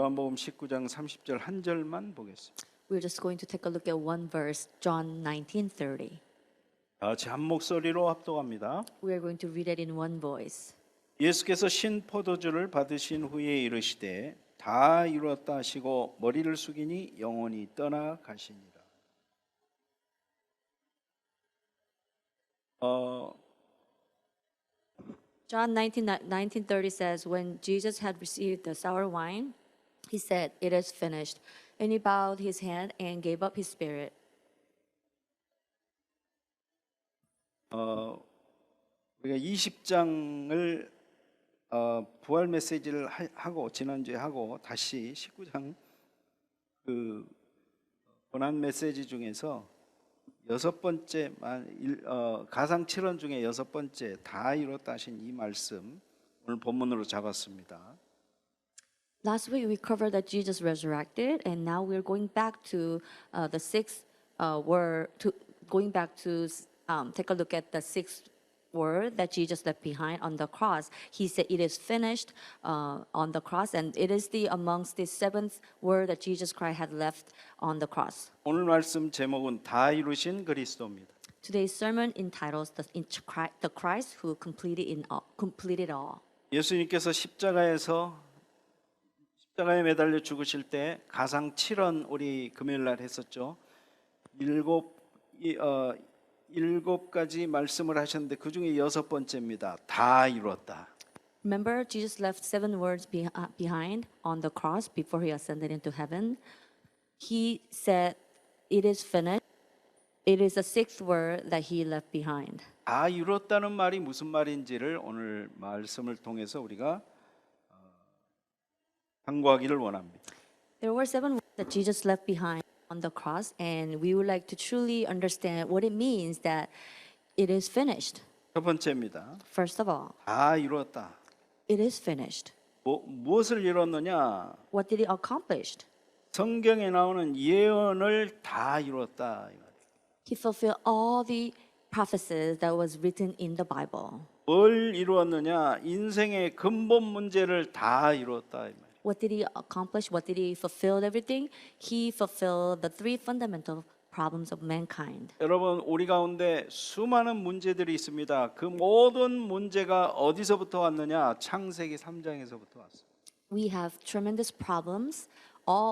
요한복음 19장 30절 한 절만 보겠습니다. We're just going to take a look at one verse, John 19:30. 제 한 목소리로 합독합니다. We are going to read it in one voice. 예수께서 신 포도주를 받으신 후에 이르시되 다 이루었다 하시고 머리를 숙이니 영혼이 떠나가시니라. John 19:30 says, when Jesus had received the sour wine, he said, "It is finished." And he bowed his head and gave up his spirit. 우리가 20장을 부활 메시지를 하고 지난주에 하고 다시 19장 그 고난 메시지 중에서 여섯 번째 가상 7원 중에 여섯 번째 다 이뤘다 하신 이 말씀 오늘 본문으로 잡았습니다. Last week we covered that Jesus resurrected, and now we're going back to the sixth word. Take a look at the sixth word that Jesus left behind on the cross. He said, "It is finished," on the cross, and it is amongst the seventh word that Jesus Christ had left on the cross. 오늘 말씀 제목은 다 이루신 그리스도입니다. Today's sermon entitles the Christ who completed all. 예수님께서 십자가에 매달려 죽으실 때 가상 7원 우리 금요일 날 했었죠. 일곱 가지 말씀을 하셨는데 그 중에 여섯 번째입니다. 다 이루었다. Remember, Jesus left seven words behind on the cross before he ascended into heaven. He said, "It is finished." It is the sixth word that he left behind. 다 이뤘다는 말이 무슨 말인지를 오늘 말씀을 통해서 우리가 탐구하기를 원합니다. There were seven words that Jesus left behind on the cross, and we would like to truly understand what it means that it is finished. 첫 번째입니다. First of all, 다 이뤘다. it is finished. 무엇을 이뤘느냐? What did he accomplish? 성경에 나오는 예언을 다 이뤘다. He fulfilled all the prophecies that was written in the Bible. 뭘 이루었느냐? 인생의 근본 문제를 다 이뤘다. What did he accomplish? What did he fulfill everything? He fulfilled the three fundamental problems of mankind. 여러분, 우리 가운데 수많은 문제들이 있습니다. 그 모든 문제가 어디서부터 왔느냐? 창세기 3장에서부터 왔어요. We have tremendous problems.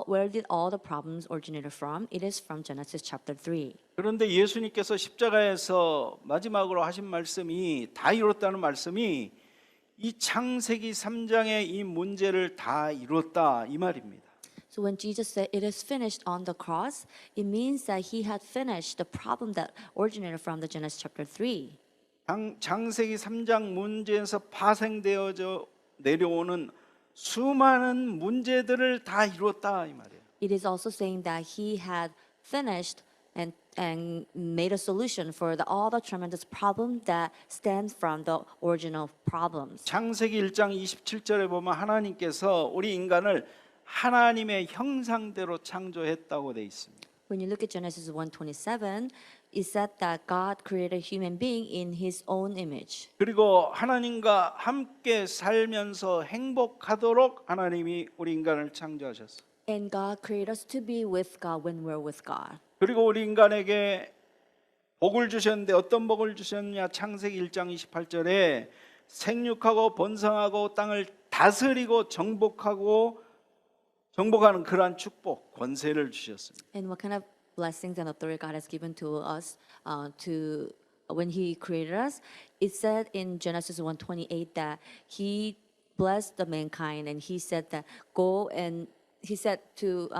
Where did all the problems originate from? It is from Genesis chapter 3. 그런데 예수님께서 십자가에서 마지막으로 하신 말씀이 다 이뤘다는 말씀이 이 창세기 3장의 이 문제를 다 이뤘다 이 말입니다. So when Jesus said it is finished on the cross, it means that he had finished the problem that originated from the Genesis chapter 3. 창세기 3장 문제에서 파생되어져 내려오는 수많은 문제들을 다 이뤘다 이 말이에요. It is also saying that he had finished and made a solution for all the tremendous problems that stem from the original problems. 창세기 1장 27절에 보면 하나님께서 우리 인간을 하나님의 형상대로 창조했다고 돼 있습니다. When you look at Genesis 1:27, it said that God created a human being in his own image. 그리고 하나님과 함께 살면서 행복하도록 하나님이 우리 인간을 창조하셨어요. And God created us to be with God when we're with God. 그리고 우리 인간에게 복을 주셨는데 어떤 복을 주셨느냐? 창세기 1장 28절에 생육하고 번성하고 땅을 다스리고 정복하는 그러한 축복, 권세를 주셨습니다. And what kind of blessings and authority God has given to us when he created us? It said in Genesis 1:28 that he blessed the mankind, and he said that go and he said to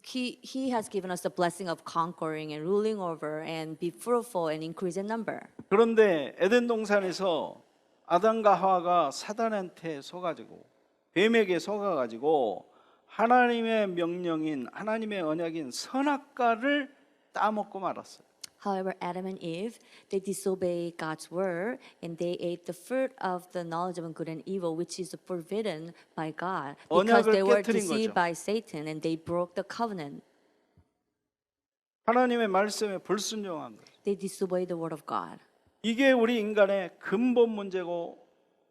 He has given us the blessing of conquering and ruling over and be fruitful and increase in number. 그런데 에덴 동산에서 아담과 하와가 사단한테 속아지고 뱀에게 속아가지고 하나님의 명령인 하나님의 언약인 선악과를 따먹고 말았어요. However, Adam and Eve, they disobeyed God's word and they ate the fruit of the knowledge of good and evil, which is forbidden by God, because they were deceived by Satan and they broke the covenant. 하나님의 말씀에 불순종한 거예요. They disobeyed the word of God. 이게 우리 인간의 근본 문제고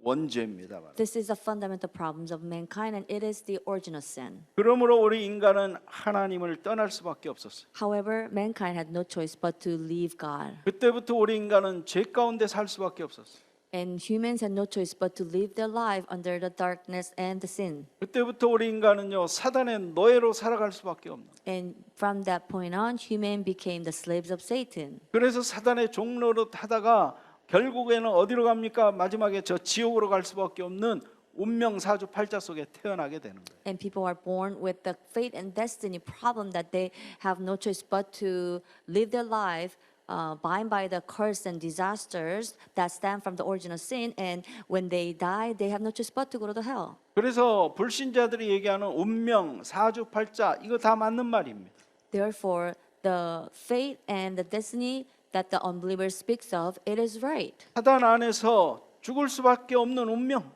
원죄입니다. 바로. This is the fundamental problems of mankind, and it is the original sin. 그러므로 우리 인간은 하나님을 떠날 수밖에 없었어요. However, mankind had no choice but to leave God. 그때부터 우리 인간은 죄 가운데 살 수밖에 없었어요. And humans had no choice but to live their life under the darkness and the sin. 그때부터 우리 인간은요 사단의 노예로 살아갈 수밖에 없는. And from that point on, human became the slaves of Satan. 그래서 사단의 종로로 타다가 결국에는 어디로 갑니까? 마지막에 저 지옥으로 갈 수밖에 없는 운명 사주 팔자 속에 태어나게 되는 거예요. And people are born with the fate and destiny problem that they have no choice but to live their life bound by the curse and disasters that stem from the original sin. And when they die, they have no choice but to go to the hell. 그래서 불신자들이 얘기하는 운명 사주 팔자 이거 다 맞는 말입니다. Therefore, the fate and the destiny that the unbeliever speaks of, it is right. 사단 안에서 죽을 수밖에 없는 운명.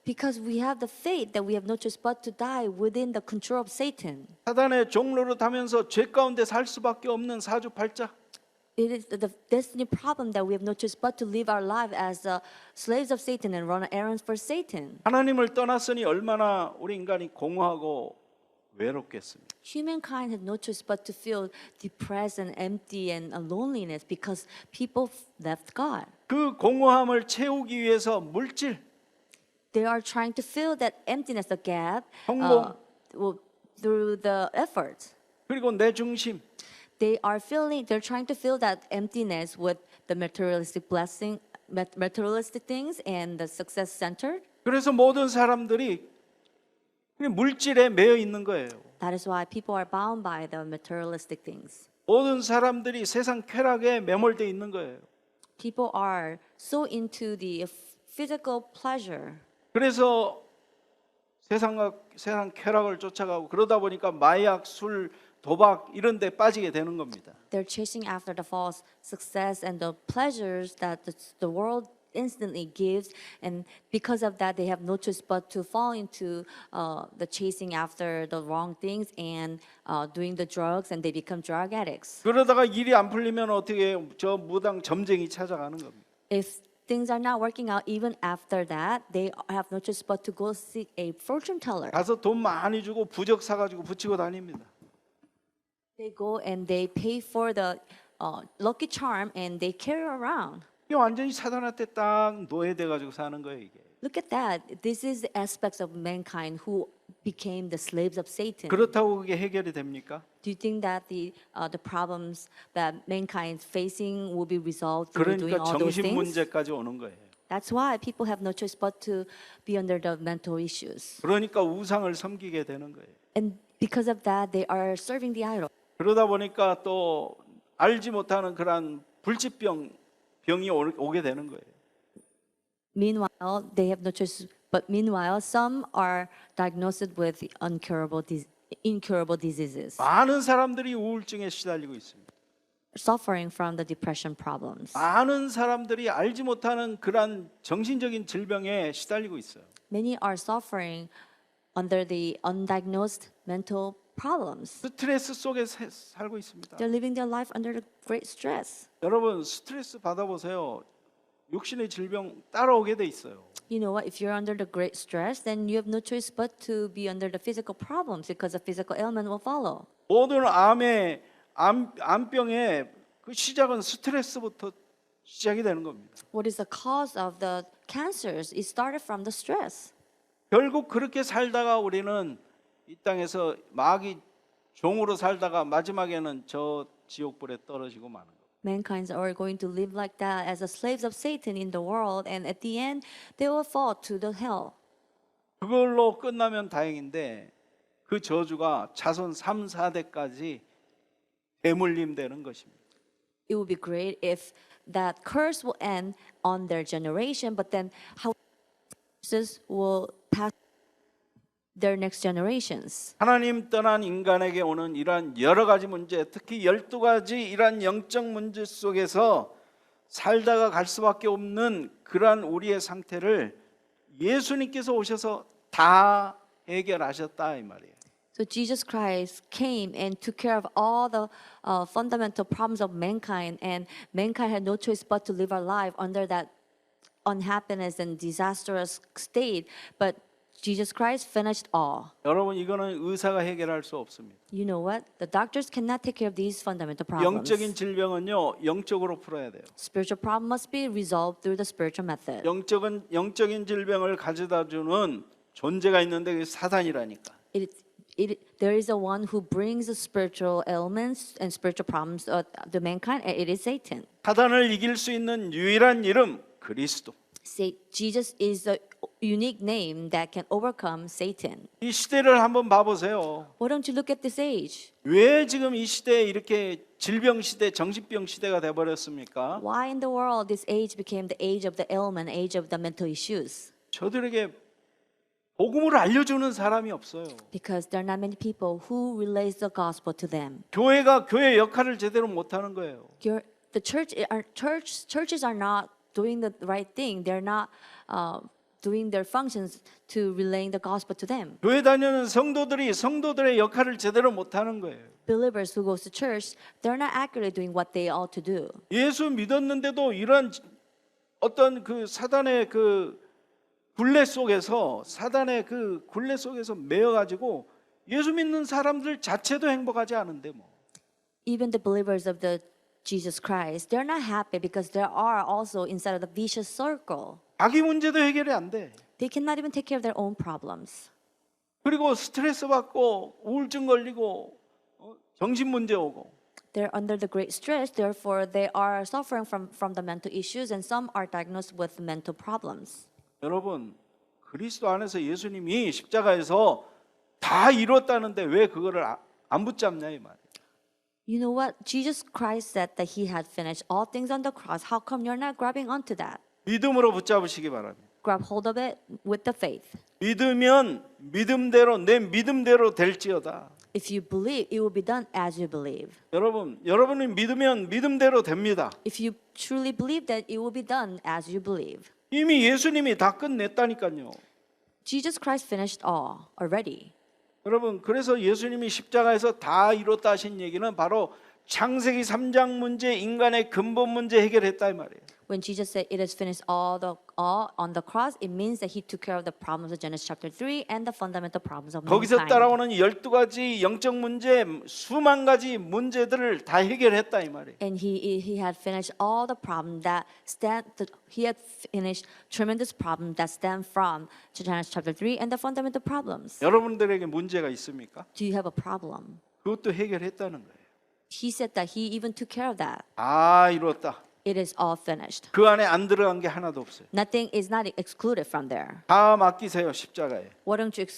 Because we have the fate that we have no choice but to die within the control of Satan. 사단의 종로로 타면서 죄 가운데 살 수밖에 없는 사주 팔자. It is the destiny problem that we have no choice but to live our life as the slaves of Satan and run errands for Satan. 하나님을 떠났으니 얼마나 우리 인간이 공허하고 외롭겠습니까? Humankind had no choice but to feel depressed and empty and loneliness because people left God. 그 공허함을 채우기 위해서 물질, They are trying to fill that emptiness, the gap, 성공. through the efforts. 그리고 내 중심, They're trying to fill that emptiness with the materialistic blessing, materialistic things and the success centered. 그래서 모든 사람들이 그냥 물질에 매여 있는 거예요. That is why people are bound by the materialistic things. 모든 사람들이 세상 쾌락에 매몰돼 있는 거예요. People are so into the physical pleasure. 그래서 세상 쾌락을 쫓아가고 그러다 보니까 마약, 술, 도박 이런 데 빠지게 되는 겁니다. They're chasing after the false success and the pleasures that the world instantly gives, and because of that, they have no choice but to fall into the chasing after the wrong things and doing the drugs, and they become drug addicts. 그러다가 일이 안 풀리면 어떻게 해요? 저 무당 점쟁이 찾아가는 겁니다. If things are not working out, even after that, they have no choice but to go seek a fortune teller. 가서 돈 많이 주고 부적 사가지고 붙이고 다닙니다. They go and they pay for the lucky charm and they carry around. 이게 완전히 사단한테 딱 노예돼가지고 사는 거예요 이게. Look at that. This is the aspects of mankind who became the slaves of Satan. 그렇다고 그게 해결이 됩니까? Do you think that the problems that mankind is facing will be resolved through doing 그러니까 all those 정신 things? 문제까지 오는 거예요. That's why people have no choice but to be under the mental issues. 그러니까 우상을 섬기게 되는 거예요. And because of that, they are serving the idol. 그러다 보니까 또 알지 못하는 그런 병이 오게 되는 거예요. Meanwhile, they have no choice. But meanwhile, some are diagnosed with incurable diseases, 많은 사람들이 우울증에 시달리고 있습니다. suffering from the depression problems. 많은 사람들이 알지 못하는 그런 정신적인 질병에 시달리고 있어요. Many are suffering under the undiagnosed mental problems. 스트레스 속에 살고 있습니다. They're living their life under the great stress. 여러분 스트레스 받아보세요. 육신의 질병 따라오게 돼 있어요. You know what? If you're under the great stress, then you have no choice but to be under the physical problems because a physical ailment will follow. 모든 암병의 그 시작은 스트레스부터 시작이 되는 겁니다. What is the cause of the cancers? It started from the stress. 결국 그렇게 살다가 우리는 이 땅에서 마귀 종으로 살다가 마지막에는 저 지옥불에 떨어지고 마는 거예요. Mankind are going to live like that as the slaves of Satan in the world, and at the end, they will fall to the hell. 그걸로 끝나면 다행인데 그 저주가 자손 3, 4대까지 대물림 되는 것입니다. It would be great if that curse will end on their generation, but then how curses will pass their next generations. 하나님 떠난 인간에게 오는 이러한 여러 가지 문제, 특히 12가지 이러한 영적 문제 속에서 살다가 갈 수밖에 없는 그러한 우리의 상태를 예수님께서 오셔서 다 해결하셨다 이 말이에요. So Jesus Christ came and took care of all the fundamental problems of mankind, and mankind had no choice but to live our life under that unhappiness and disastrous state, but Jesus Christ finished all. 여러분 이거는 의사가 해결할 수 없습니다. You know what? The doctors cannot take care of these fundamental problems. 영적인 질병은요 영적으로 풀어야 돼요. Spiritual problem must be resolved through the spiritual method. 영적인 질병을 가져다주는 존재가 있는데 그게 사단이라니까. There is a one who brings the spiritual ailments and spiritual problems to mankind, and it is Satan. 사단을 이길 수 있는 유일한 이름 그리스도. Jesus is the unique name that can overcome Satan. 이 시대를 한번 봐보세요. Why don't you look at this age? 왜 지금 이 시대에 이렇게 질병 시대, 정신병 시대가 돼버렸습니까? Why in the world this age became the age of the ailment, age of the mental issues? 저들에게 복음을 알려주는 사람이 없어요. Because there are not many people who relays the gospel to them. 교회가 교회 역할을 제대로 못하는 거예요. The churches are not doing the right thing. They're not doing their functions to relaying the gospel to them. 교회 다니는 성도들이 성도들의 역할을 제대로 못하는 거예요. Believers who go to church, they're not accurately doing what they ought to do. 예수 믿었는데도 이런 어떤 그 사단의 그 굴레 속에서 매여가지고 예수 믿는 사람들 자체도 행복하지 않은데 뭐. Even the believers of the Jesus Christ, they're not happy because they are also inside of the vicious circle. 자기 문제도 해결이 안 돼. They cannot even take care of their own problems. 그리고 스트레스 받고 우울증 걸리고 정신 문제 오고. They're under the great stress, therefore they are suffering from the mental issues, and some are diagnosed with mental problems. 여러분 그리스도 안에서 예수님이 십자가에서 다 이뤘다는데 왜 그거를 안 붙잡냐 이 말이에요. You know what? Jesus Christ said that he had finished all things on the cross. How come you're not grabbing onto that? 믿음으로 붙잡으시기 바랍니다. Grab hold of it with the faith. 믿으면 믿음대로 내 믿음대로 될지어다. If you believe, it will be done as you believe. 여러분이 믿으면 믿음대로 됩니다. If you truly believe that, it will be done as you believe. 이미 예수님이 다 끝냈다니까요. Jesus Christ finished all already. 여러분 그래서 예수님이 십자가에서 다 이뤘다 하신 얘기는 바로 창세기 3장 문제 인간의 근본 문제 해결했다 이 말이에요. When Jesus said it is finished all on the cross, it means that he took care of the problems of Genesis chapter 3 and the fundamental problems of 거기서 mankind. 따라오는 12가지 영적 문제, 수만 가지 문제들을 다 해결했다 이 말이에요. And he had finished all the problems he had finished tremendous problems that stem from Genesis chapter 3 and the fundamental problems. 여러분들에게 문제가 있습니까? Do you have a problem? 그것도 해결했다는 거예요. He said that he even took care of that. 다 이뤘다. It is all finished. 그 안에 안 들어간 게 하나도 없어요. Nothing is not excluded from there. 다 맡기세요 십자가에. Why don't you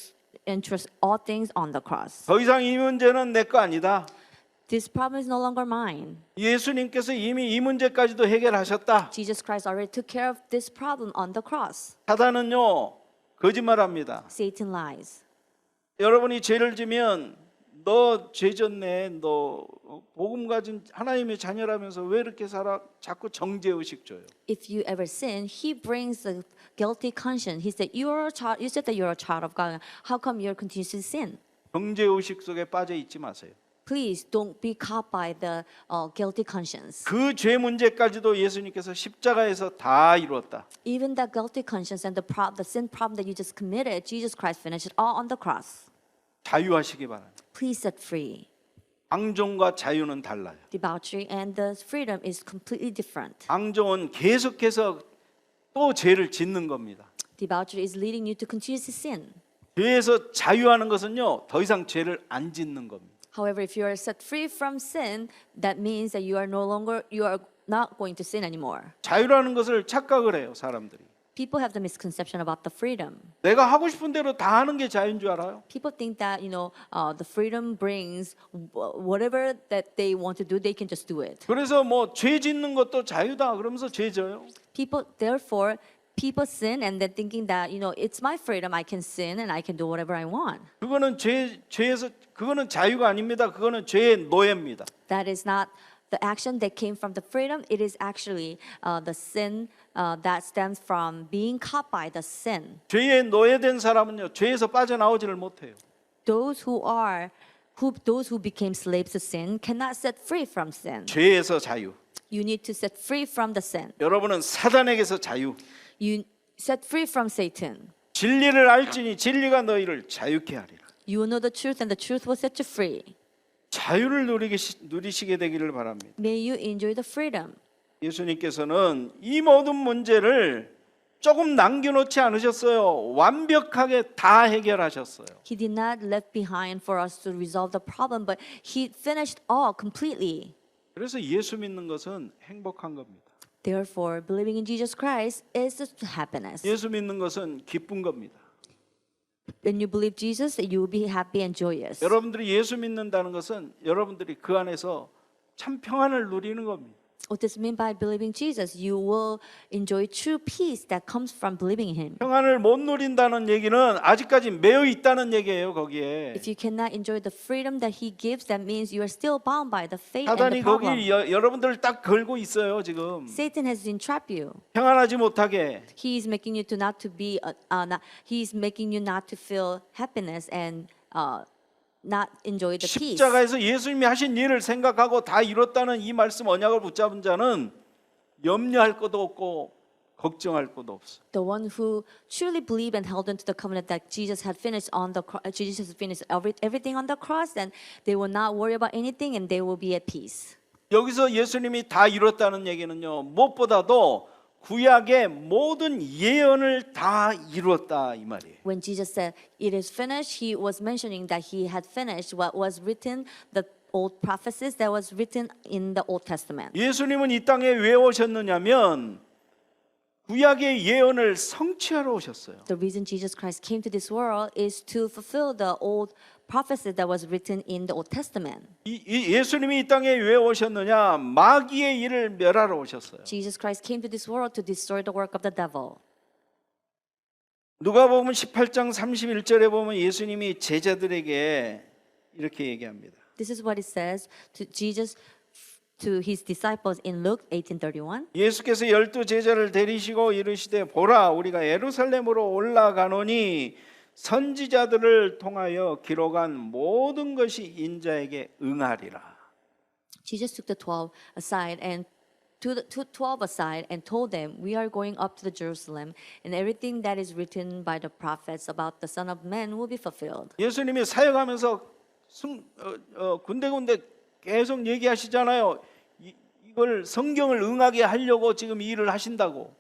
entrust all things on the cross? 더 이상 이 문제는 내 거 아니다. This problem is no longer mine. 예수님께서 이미 이 문제까지도 해결하셨다. Jesus Christ already took care of this problem on the cross. 사단은요 거짓말합니다. Satan lies. 여러분이 죄를 지면 너 죄졌네. 너 복음 가진 하나님의 자녀라면서 왜 이렇게 살아? 자꾸 정죄의식 줘요. If you ever sin, he brings the guilty conscience. He said, you said that you're a child of God. How come you're continuing to sin? 정죄의식 속에 빠져 있지 마세요. Please don't be caught by the guilty conscience. 그 죄 문제까지도 예수님께서 십자가에서 다 이루었다. Even the guilty conscience and the sin problem that you just committed, Jesus Christ finished it all on the cross. 자유하시기 바랍니다. Please set free. 방종과 자유는 달라요. Debauchery and the freedom is completely different. 방종은 계속해서 또 죄를 짓는 겁니다. Debauchery is leading you to continue to sin. 죄에서 자유하는 것은요 더 이상 죄를 안 짓는 겁니다. However, if you are set free from sin, that means that you are not going to sin anymore. 자유라는 것을 착각을 해요 사람들이. People have the misconception about the freedom. 내가 하고 싶은 대로 다 하는 게 자유인 줄 알아요? People think that the freedom brings whatever that they want to do, they can just do it. 그래서 뭐 죄 짓는 것도 자유다 그러면서 죄 져요. Therefore, people sin and they're thinking that it's my freedom, I can sin and I can do whatever I want. 그거는 자유가 아닙니다. 그거는 죄의 노예입니다. That is not the action that came from the freedom. It is actually the sin that stems from being caught by the sin. 죄의 노예된 사람은요 죄에서 빠져나오지를 못해요. Those who became slaves to sin cannot set free from sin. 죄에서 자유. You need to set free from the sin. 여러분은 사단에게서 자유. You set free from Satan. 진리를 알지니 진리가 너희를 자유케 하리라. You will know the truth, and the truth will set you free. 자유를 누리시게 되기를 바랍니다. May you enjoy the freedom. 예수님께서는 이 모든 문제를 조금 남겨놓지 않으셨어요. 완벽하게 다 해결하셨어요. He did not leave behind for us to resolve the problem, but he finished all completely. 그래서 예수 믿는 것은 행복한 겁니다. Therefore, believing in Jesus Christ is happiness. 예수 믿는 것은 기쁜 겁니다. When you believe Jesus, you will be happy and joyous. 여러분들이 예수 믿는다는 것은 여러분들이 그 안에서 참 평안을 누리는 겁니다. What does it mean by believing Jesus? You will enjoy true peace that comes from believing in Him. 평안을 못 누린다는 얘기는 아직까지 매여 있다는 얘기예요. 거기에 If you cannot enjoy the freedom that He gives, that means you are still bound by the fate and 사단이 the problem. 거기 여러분들을 딱 걸고 있어요. 지금 Satan has entrapped you. 평안하지 못하게. He is making you to not to be. He is making you not to feel happiness and not enjoy the peace. 십자가에서 예수님이 하신 일을 생각하고 다 이뤘다는 이 말씀 언약을 붙잡은 자는 염려할 것도 없고 걱정할 것도 없어. The one who truly believed and held into the covenant that Jesus had finished on the Jesus has finished everything on the cross, then they will not worry about anything and they will be at peace. 여기서 예수님이 다 이뤘다는 얘기는요. 무엇보다도 구약의 모든 예언을 다 이루었다 이 말이에요. When Jesus said it is finished, he was mentioning that he had finished what was written, the old prophecies that was written in the Old Testament. 예수님은 이 땅에 왜 오셨느냐면 구약의 예언을 성취하러 오셨어요. The reason Jesus Christ came to this world is to fulfill the old prophecy that was written in the Old Testament. 예수님이 이 땅에 왜 오셨느냐? 마귀의 일을 멸하러 오셨어요. Jesus Christ came to this world to destroy the work of the devil. 누가복음 18장 31절에 보면 예수님이 제자들에게 이렇게 얘기합니다. This is what it says to Jesus to his disciples in Luke 18:31. 예수께서 12 제자를 데리시고 이르시되 보라 우리가 예루살렘으로 올라가노니 선지자들을 통하여 기록한 모든 것이 인자에게 응하리라. Jesus took the 12 aside and to the 12 aside and told them, "We are going up to the Jerusalem, and everything that is written by the prophets about the Son of Man will be fulfilled." 예수님이 사역하면서 군데군데 계속 얘기하시잖아요. 이걸 성경을 응하게 하려고 지금 이 일을 하신다고.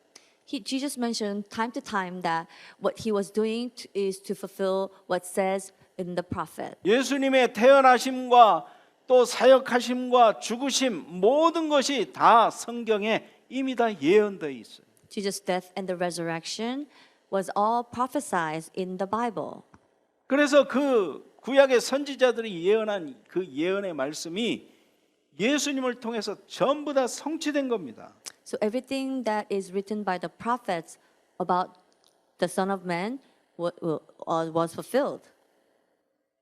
Jesus mentioned time to time that what he was doing is to fulfill what says in the prophet. 예수님의 태어나심과 또 사역하심과 죽으심 모든 것이 다 성경에 이미 다 예언되어 있어요. Jesus' death and the resurrection was all prophesied in the Bible. 그래서 그 구약의 선지자들이 예언한 그 예언의 말씀이 예수님을 통해서 전부 다 성취된 겁니다. So everything that is written by the prophets about the Son of Man was fulfilled.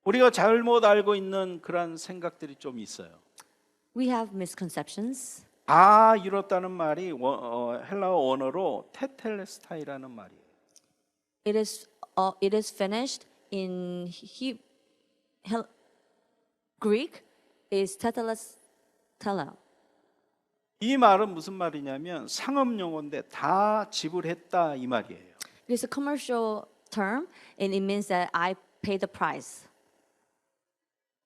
우리가 잘못 알고 있는 그런 생각들이 좀 있어요. We have misconceptions. 다 이뤘다는 말이 헬라어 언어로 테텔레스타이라는 말이에요. It is finished in Greek is tetelestai. 이 말은 무슨 말이냐면 상업 용어인데 다 지불했다 이 말이에요. It is a commercial term and it means that I pay the price.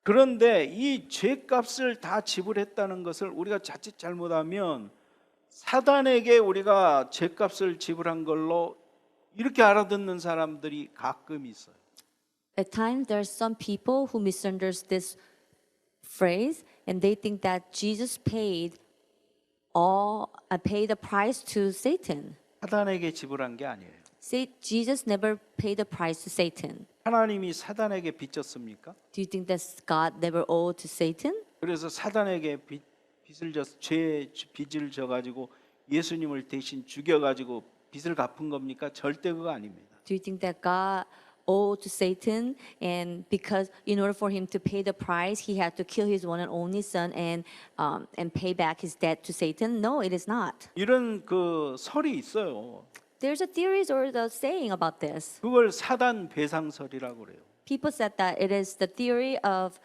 그런데 이 죄값을 다 지불했다는 것을 우리가 자칫 잘못하면 사단에게 우리가 죄값을 지불한 걸로 이렇게 알아듣는 사람들이 가끔 있어요. At times there are some people who misunderstand this phrase and they think that Jesus paid the price to Satan. 사단에게 지불한 게 아니에요. Jesus never paid the price to Satan. 하나님이 사단에게 빚졌습니까? Do you think that God never owed to Satan? 그래서 사단에게 빚을 져 가지고 예수님을 대신 죽여 가지고 빚을 갚은 겁니까? 절대 그거 아닙니다. Do you think that God owed to Satan and because in order for him to pay the price he had to kill his one and only son and pay back his debt to Satan? No, it is not. 이런 그 설이 있어요. There's a theory or the saying about this. 그걸 사단 배상설이라고 그래요. People said that it is the theory of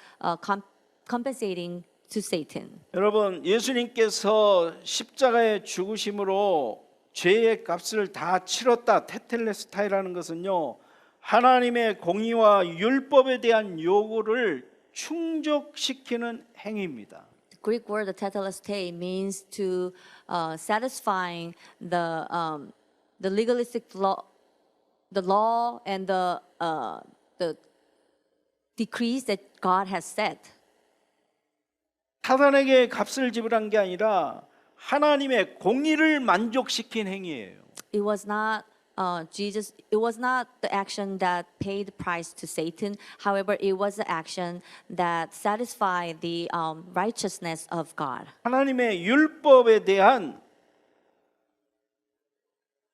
compensating to Satan. 여러분, 예수님께서 십자가의 죽으심으로 죄의 값을 다 치렀다. 테텔레스타이라는 것은요, 하나님의 공의와 율법에 대한 요구를 충족시키는 행위입니다. The Greek word, the tetelestai, means to satisfying the legalistic law, the law and the decrees that God has set. 사단에게 값을 지불한 게 아니라 하나님의 공의를 만족시킨 행위예요. It was not It was not the action that paid the price to Satan. However, it was the action that satisfied the righteousness of God. 하나님의 율법에 대한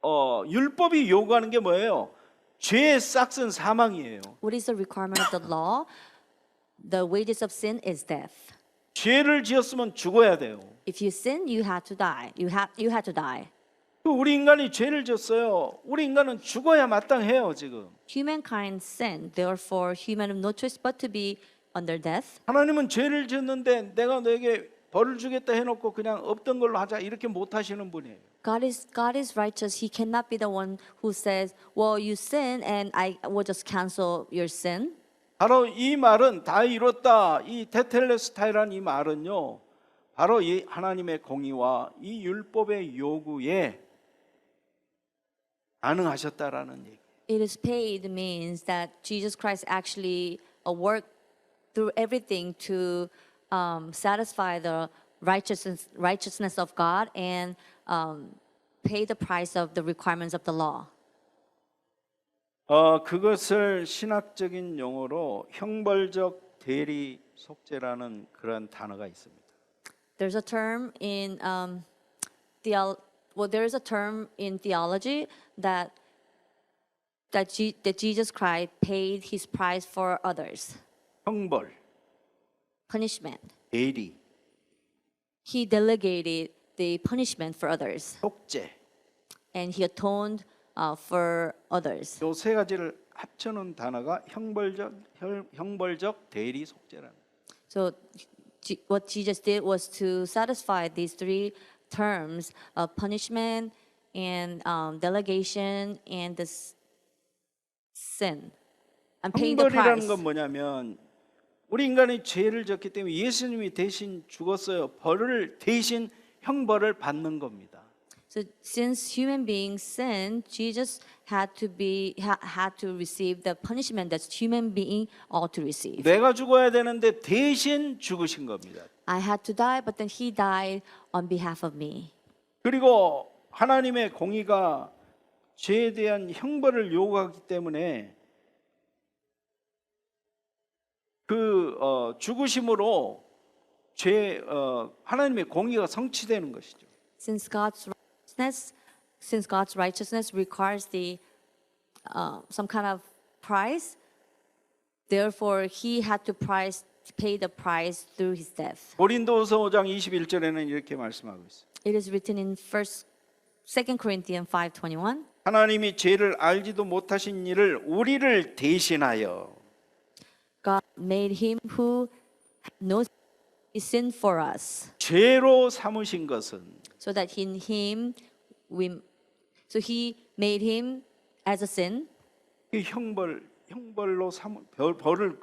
율법이 요구하는 게 뭐예요? 죄의 싹은 사망이에요. What is the requirement of the law? The wages of sin is death. 죄를 지었으면 죽어야 돼요. If you sin, you had to die. You had to die. 우리 인간이 죄를 졌어요. 우리 인간은 죽어야 마땅해요, 지금. Humankind sinned. Therefore, human have no choice but to be under death. 하나님은 죄를 지었는데 내가 너에게 벌을 주겠다 해놓고 그냥 없던 걸로 하자 이렇게 못 하시는 분이에요. God is righteous. He cannot be the one who says, "Well, you sin, and I will just cancel your sin." 바로 이 말은 다 이뤘다. 이 테텔레스타이라는 이 말은요. 바로 이 하나님의 공의와 이 율법의 요구에 반응하셨다라는 얘기. It is paid means that Jesus Christ actually worked through everything to satisfy the righteousness of God and pay the price of the requirements of the law. 그것을 신학적인 용어로 형벌적 대리 속죄라는 그런 단어가 있습니다. There's a term in there's a term in theology that Jesus Christ paid his price for others. 형벌, Punishment. 대리, He delegated the punishment for others, 속죄. and he atoned for others. 요 세 가지를 합쳐놓은 단어가 형벌적 대리 속죄라는. So what Jesus did was to satisfy these three terms of punishment and delegation and the sin. And paying the 형벌이라는 price. 건 뭐냐면 우리 인간이 죄를 졌기 때문에 예수님이 대신 죽었어요. 벌을 대신 형벌을 받는 겁니다. So since human beings sinned, Jesus had to receive the punishment that human being ought to receive. 내가 죽어야 되는데 대신 죽으신 겁니다. I had to die, but then he died on behalf of me. 그리고 하나님의 공의가 죄에 대한 형벌을 요구하기 때문에 그 죽으심으로 하나님의 공의가 성취되는 것이죠. Since God's righteousness requires the some kind of price, therefore he had to pay the price through his death. 고린도후서 5장 21절에는 이렇게 말씀하고 있어요. It is written in 2 Corinthians 5:21. 하나님이 죄를 알지도 못하신 이를 우리를 대신하여 God made him who had no sin for us, 죄로 삼으신 것은 so that in him he made him as a sin. 그 형벌로 벌을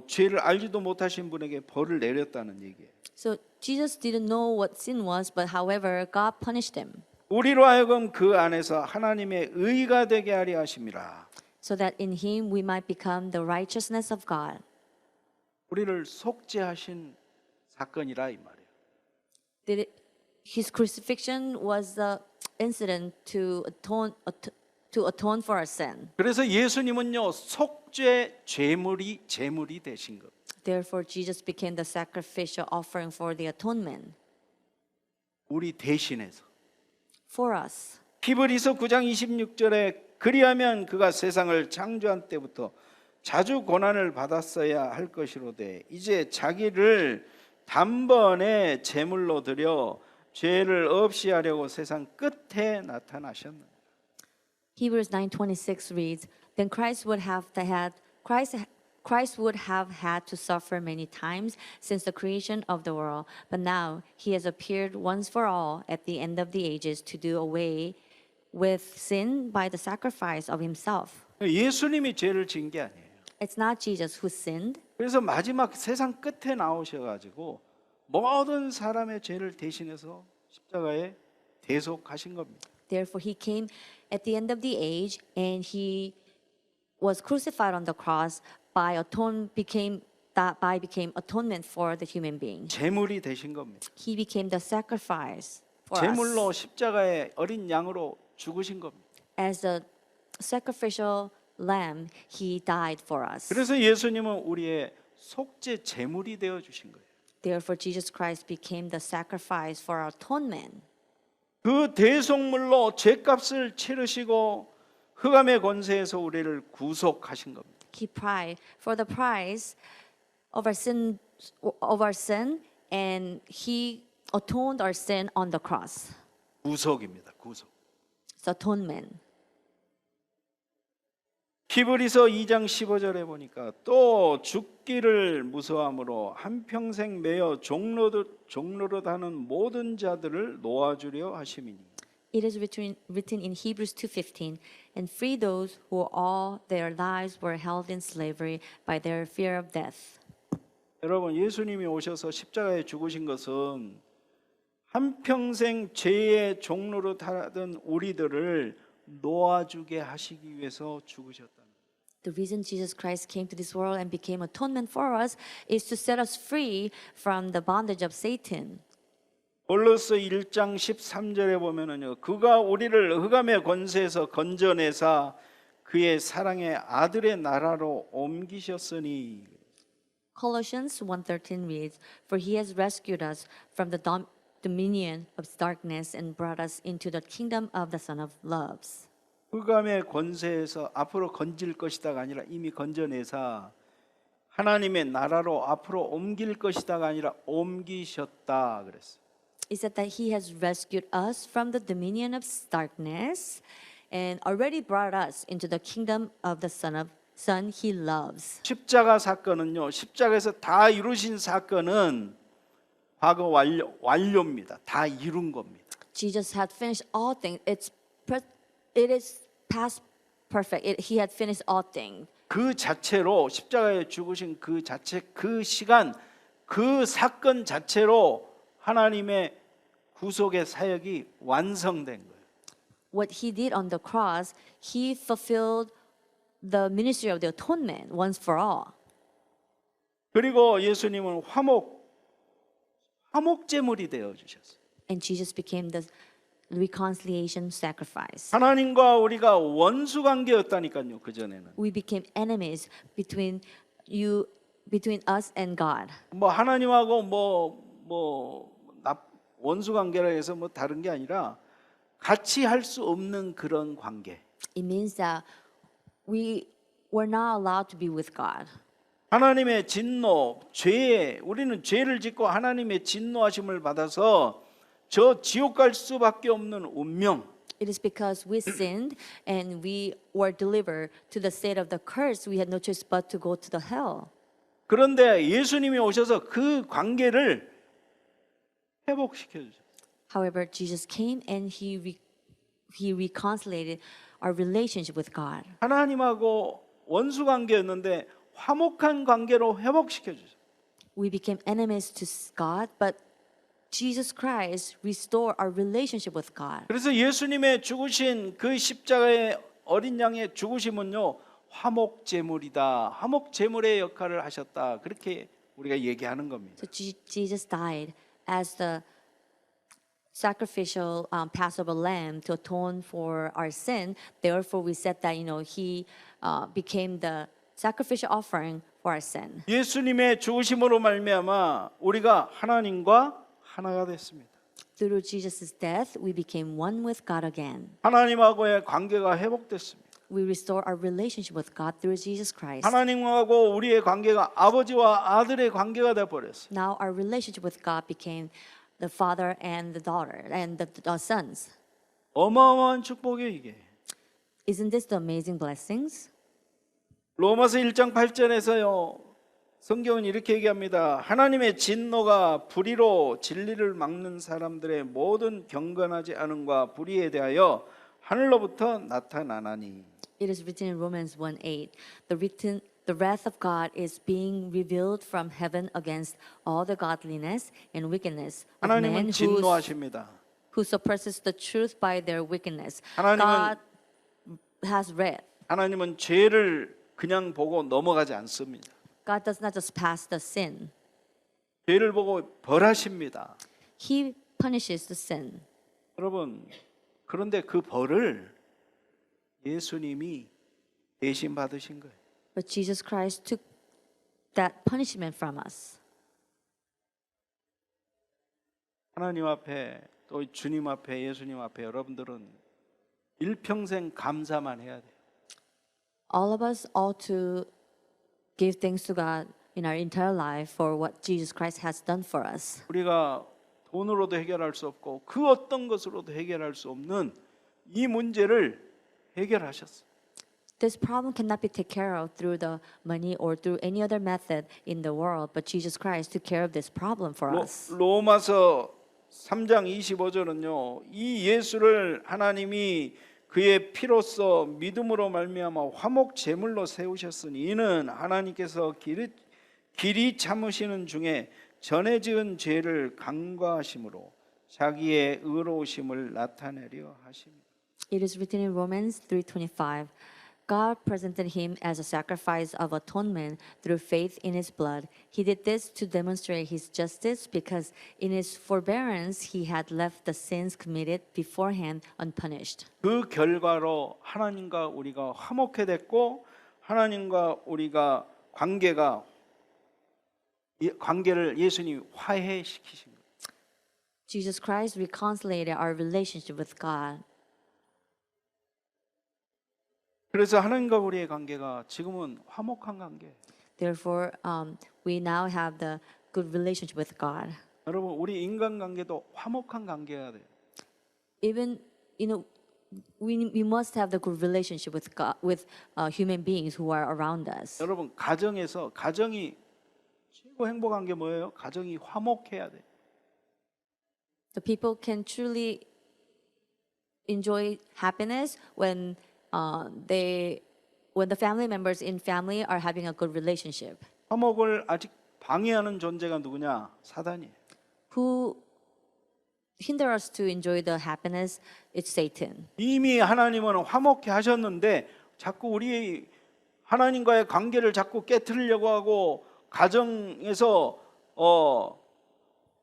죄를 알지도 못하신 분에게 벌을 내렸다는 얘기예요. So Jesus didn't know what sin was, but however, God punished him, 우리로 하여금 그 안에서 하나님의 의가 되게 하려 하심이라. so that in him we might become the righteousness of God. 우리를 속죄하신 사건이라 이 말이에요. His crucifixion was the incident to atone for our sin. 그래서 예수님은요 속죄 제물이 되신 것. Therefore, Jesus became the sacrificial offering for the atonement 우리 대신해서. for us. 히브리서 9장 26절에 그리하면 그가 세상을 창조한 때부터 자주 고난을 받았어야 할 것이로되 이제 자기를 단번에 제물로 드려 죄를 없이 하려고 세상 끝에 나타나셨느니라. Hebrews 9:26 reads, "Then Christ Christ would have had to suffer many times since the creation of the world, but now he has appeared once for all at the end of the ages to do away with sin by the sacrifice of himself. 예수님이 죄를 지은 게 아니에요. It's not Jesus who sinned. 그래서 마지막 세상 끝에 나오셔가지고 모든 사람의 죄를 대신해서 십자가에 대속하신 겁니다. Therefore, he came at the end of the age and he was crucified on the cross became atonement for the human being. 제물이 되신 겁니다. He became the sacrifice for 제물로 us. 십자가에 어린 양으로 죽으신 겁니다. As a sacrificial lamb, he died for us. 그래서 예수님은 우리의 속죄 제물이 되어 주신 거예요. Therefore, Jesus Christ became the sacrifice for our atonement. 그 대속물로 죄값을 치르시고 흑암의 권세에서 우리를 구속하신 겁니다. He paid for the price of our sin, and he atoned our sin on the cross. 구속입니다. 구속. It's atonement. 히브리서 2장 15절에 보니까 또 죽기를 무서함으로 한평생 매여 종로릇 하는 모든 자들을 놓아주려 하심이니. It is written in Hebrews 2:15, and free those who all their lives were held in slavery by their fear of death. 여러분, 예수님이 오셔서 십자가에 죽으신 것은 한평생 죄의 종로릇 하던 우리들을 놓아주게 하시기 위해서 죽으셨다. The reason Jesus Christ came to this world and became atonement for us is to set us free from the bondage of Satan. 골로새 1장 13절에 보면은요, 그가 우리를 흑암의 권세에서 건져내사 그의 사랑의 아들의 나라로 옮기셨으니. Colossians 1:13 reads, "For he has rescued us from the dominion of darkness and brought us into the kingdom of the Son of loves." 흑암의 권세에서 앞으로 건질 것이다가 아니라 이미 건져내사 하나님의 나라로 앞으로 옮길 것이다가 아니라 옮기셨다 그랬어요. Is that he has rescued us from the dominion of darkness and already brought us into the kingdom of the Son he loves. 십자가 사건은요, 십자가에서 다 이루신 사건은 과거 완료입니다. 다 이룬 겁니다. Jesus had finished all things. It is past perfect. He had finished all things. 그 자체로 십자가에 죽으신 그 자체, 그 시간, 그 사건 자체로 하나님의 구속의 사역이 완성된 거예요. What he did on the cross, he fulfilled the ministry of the atonement once for all. 그리고 예수님은 화목제물이 되어 주셨어요. And Jesus became the reconciliation sacrifice. 하나님과 우리가 원수 관계였다니까요. 그 전에는. We became enemies between us and God. 뭐 하나님하고 원수 관계라 해서 뭐 다른 게 아니라 같이 할 수 없는 그런 관계. It means that we were not allowed to be with God. 하나님의 진노, 우리는 죄를 짓고 하나님의 진노하심을 받아서 저 지옥 갈 수밖에 없는 운명. It is because we sinned and we were delivered to the state of the curse. We had no choice but to go to the hell. 그런데 예수님이 오셔서 그 관계를 회복시켜 주셨어요. However, Jesus came and he reconciliated our relationship with God. 하나님하고 원수 관계였는데 화목한 관계로 회복시켜 주셨어요. We became enemies to God, but Jesus Christ restored our relationship with God. 그래서 예수님의 죽으신 그 십자가의 어린 양의 죽으심은요, 화목 제물이다. 화목 제물의 역할을 하셨다. 그렇게 우리가 얘기하는 겁니다. So Jesus died as the sacrificial Passover lamb to atone for our sin. Therefore, we said that he became the sacrificial offering for our sin. 예수님의 죽으심으로 말미암아 우리가 하나님과 하나가 됐습니다. Through Jesus' death, we became one with God again. 하나님하고의 관계가 회복됐습니다. We restore our relationship with God through Jesus Christ. 하나님하고 우리의 관계가 아버지와 아들의 관계가 돼 버렸어요. Now our relationship with God became the father and the daughter and the sons. 어마어마한 축복이에요, 이게. Isn't this the amazing blessings? 로마서 1장 8절에서요. 성경은 이렇게 얘기합니다. 하나님의 진노가 불의로 진리를 막는 사람들의 모든 경건하지 않음과 불의에 대하여 하늘로부터 나타나나니. It is written in Romans 1:8, the wrath of God is being revealed from heaven against all the godliness and wickedness of men 하나님은 진노하십니다. who suppresses the truth by their wickedness. 하나님은- God has wrath. 하나님은 죄를 그냥 보고 넘어가지 않습니다. God does not just pass the sin. 죄를 보고 벌하십니다. He punishes the sin. 여러분, 그런데 그 벌을 예수님이 대신 받으신 거예요. But Jesus Christ took that punishment from us. 하나님 앞에 또 주님 앞에 예수님 앞에 여러분들은 일평생 감사만 해야 돼요. All of us ought to give thanks to God in our entire life for what Jesus Christ has done for us. 우리가 돈으로도 해결할 수 없고 그 어떤 것으로도 해결할 수 없는 이 문제를 해결하셨어요. This problem cannot be taken care of through the money or through any other method in the world, but Jesus Christ took care of this problem for us. 로마서 3장 25절은요. 이 예수를 하나님이 그의 피로써 믿음으로 말미암아 화목 제물로 세우셨으니 이는 하나님께서 길이 참으시는 중에 전에 지은 죄를 간과하심으로 자기의 의로우심을 나타내려 하십니다. It is written in Romans 3:25, God presented him as a sacrifice of atonement through faith in his blood. He did this to demonstrate his justice because in his forbearance he had left the sins committed beforehand unpunished. 그 결과로 하나님과 우리가 화목해 됐고 하나님과 우리가 관계를 예수님이 화해시키신 거예요. Jesus Christ reconciled our relationship with God. 그래서 하나님과 우리의 관계가 지금은 화목한 관계. Therefore, we now have the good relationship with God. 여러분 우리 인간 관계도 화목한 관계가 돼요. Even we must have the good relationship with God, with human beings who are around us. 여러분 가정에서 가정이 최고 행복한 게 뭐예요? 가정이 화목해야 돼. The people can truly enjoy happiness when the family members in family are having a good relationship. 화목을 아직 방해하는 존재가 누구냐? 사단이에요. Who hinder us to enjoy the happiness? It's Satan. 이미 하나님은 화목해 하셨는데 자꾸 우리 하나님과의 관계를 자꾸 깨트리려고 하고 가정에서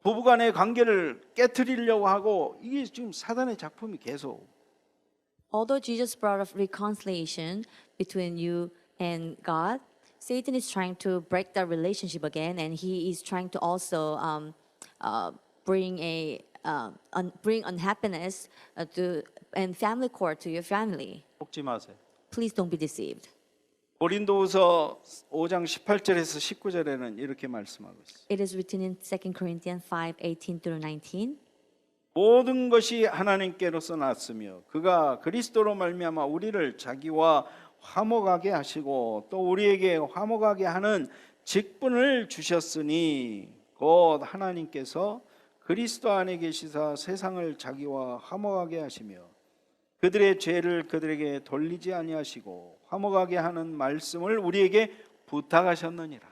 부부간의 관계를 깨트리려고 하고 이게 지금 사단의 작품이 계속. Although Jesus brought up reconciliation between you and God, Satan is trying to break that relationship again, and he is trying to also bring unhappiness and family court to your family. 속지 마세요. Please don't be deceived. 고린도후서 5장 18절에서 19절에는 이렇게 말씀하고 있어요. It is written in 2 Corinthians 5:18 through 19. 모든 것이 하나님께로서 났으며 그가 그리스도로 말미암아 우리를 자기와 화목하게 하시고 또 우리에게 화목하게 하는 직분을 주셨으니 곧 하나님께서 그리스도 안에 계시사 세상을 자기와 화목하게 하시며 그들의 죄를 그들에게 돌리지 아니하시고 화목하게 하는 말씀을 우리에게 부탁하셨느니라.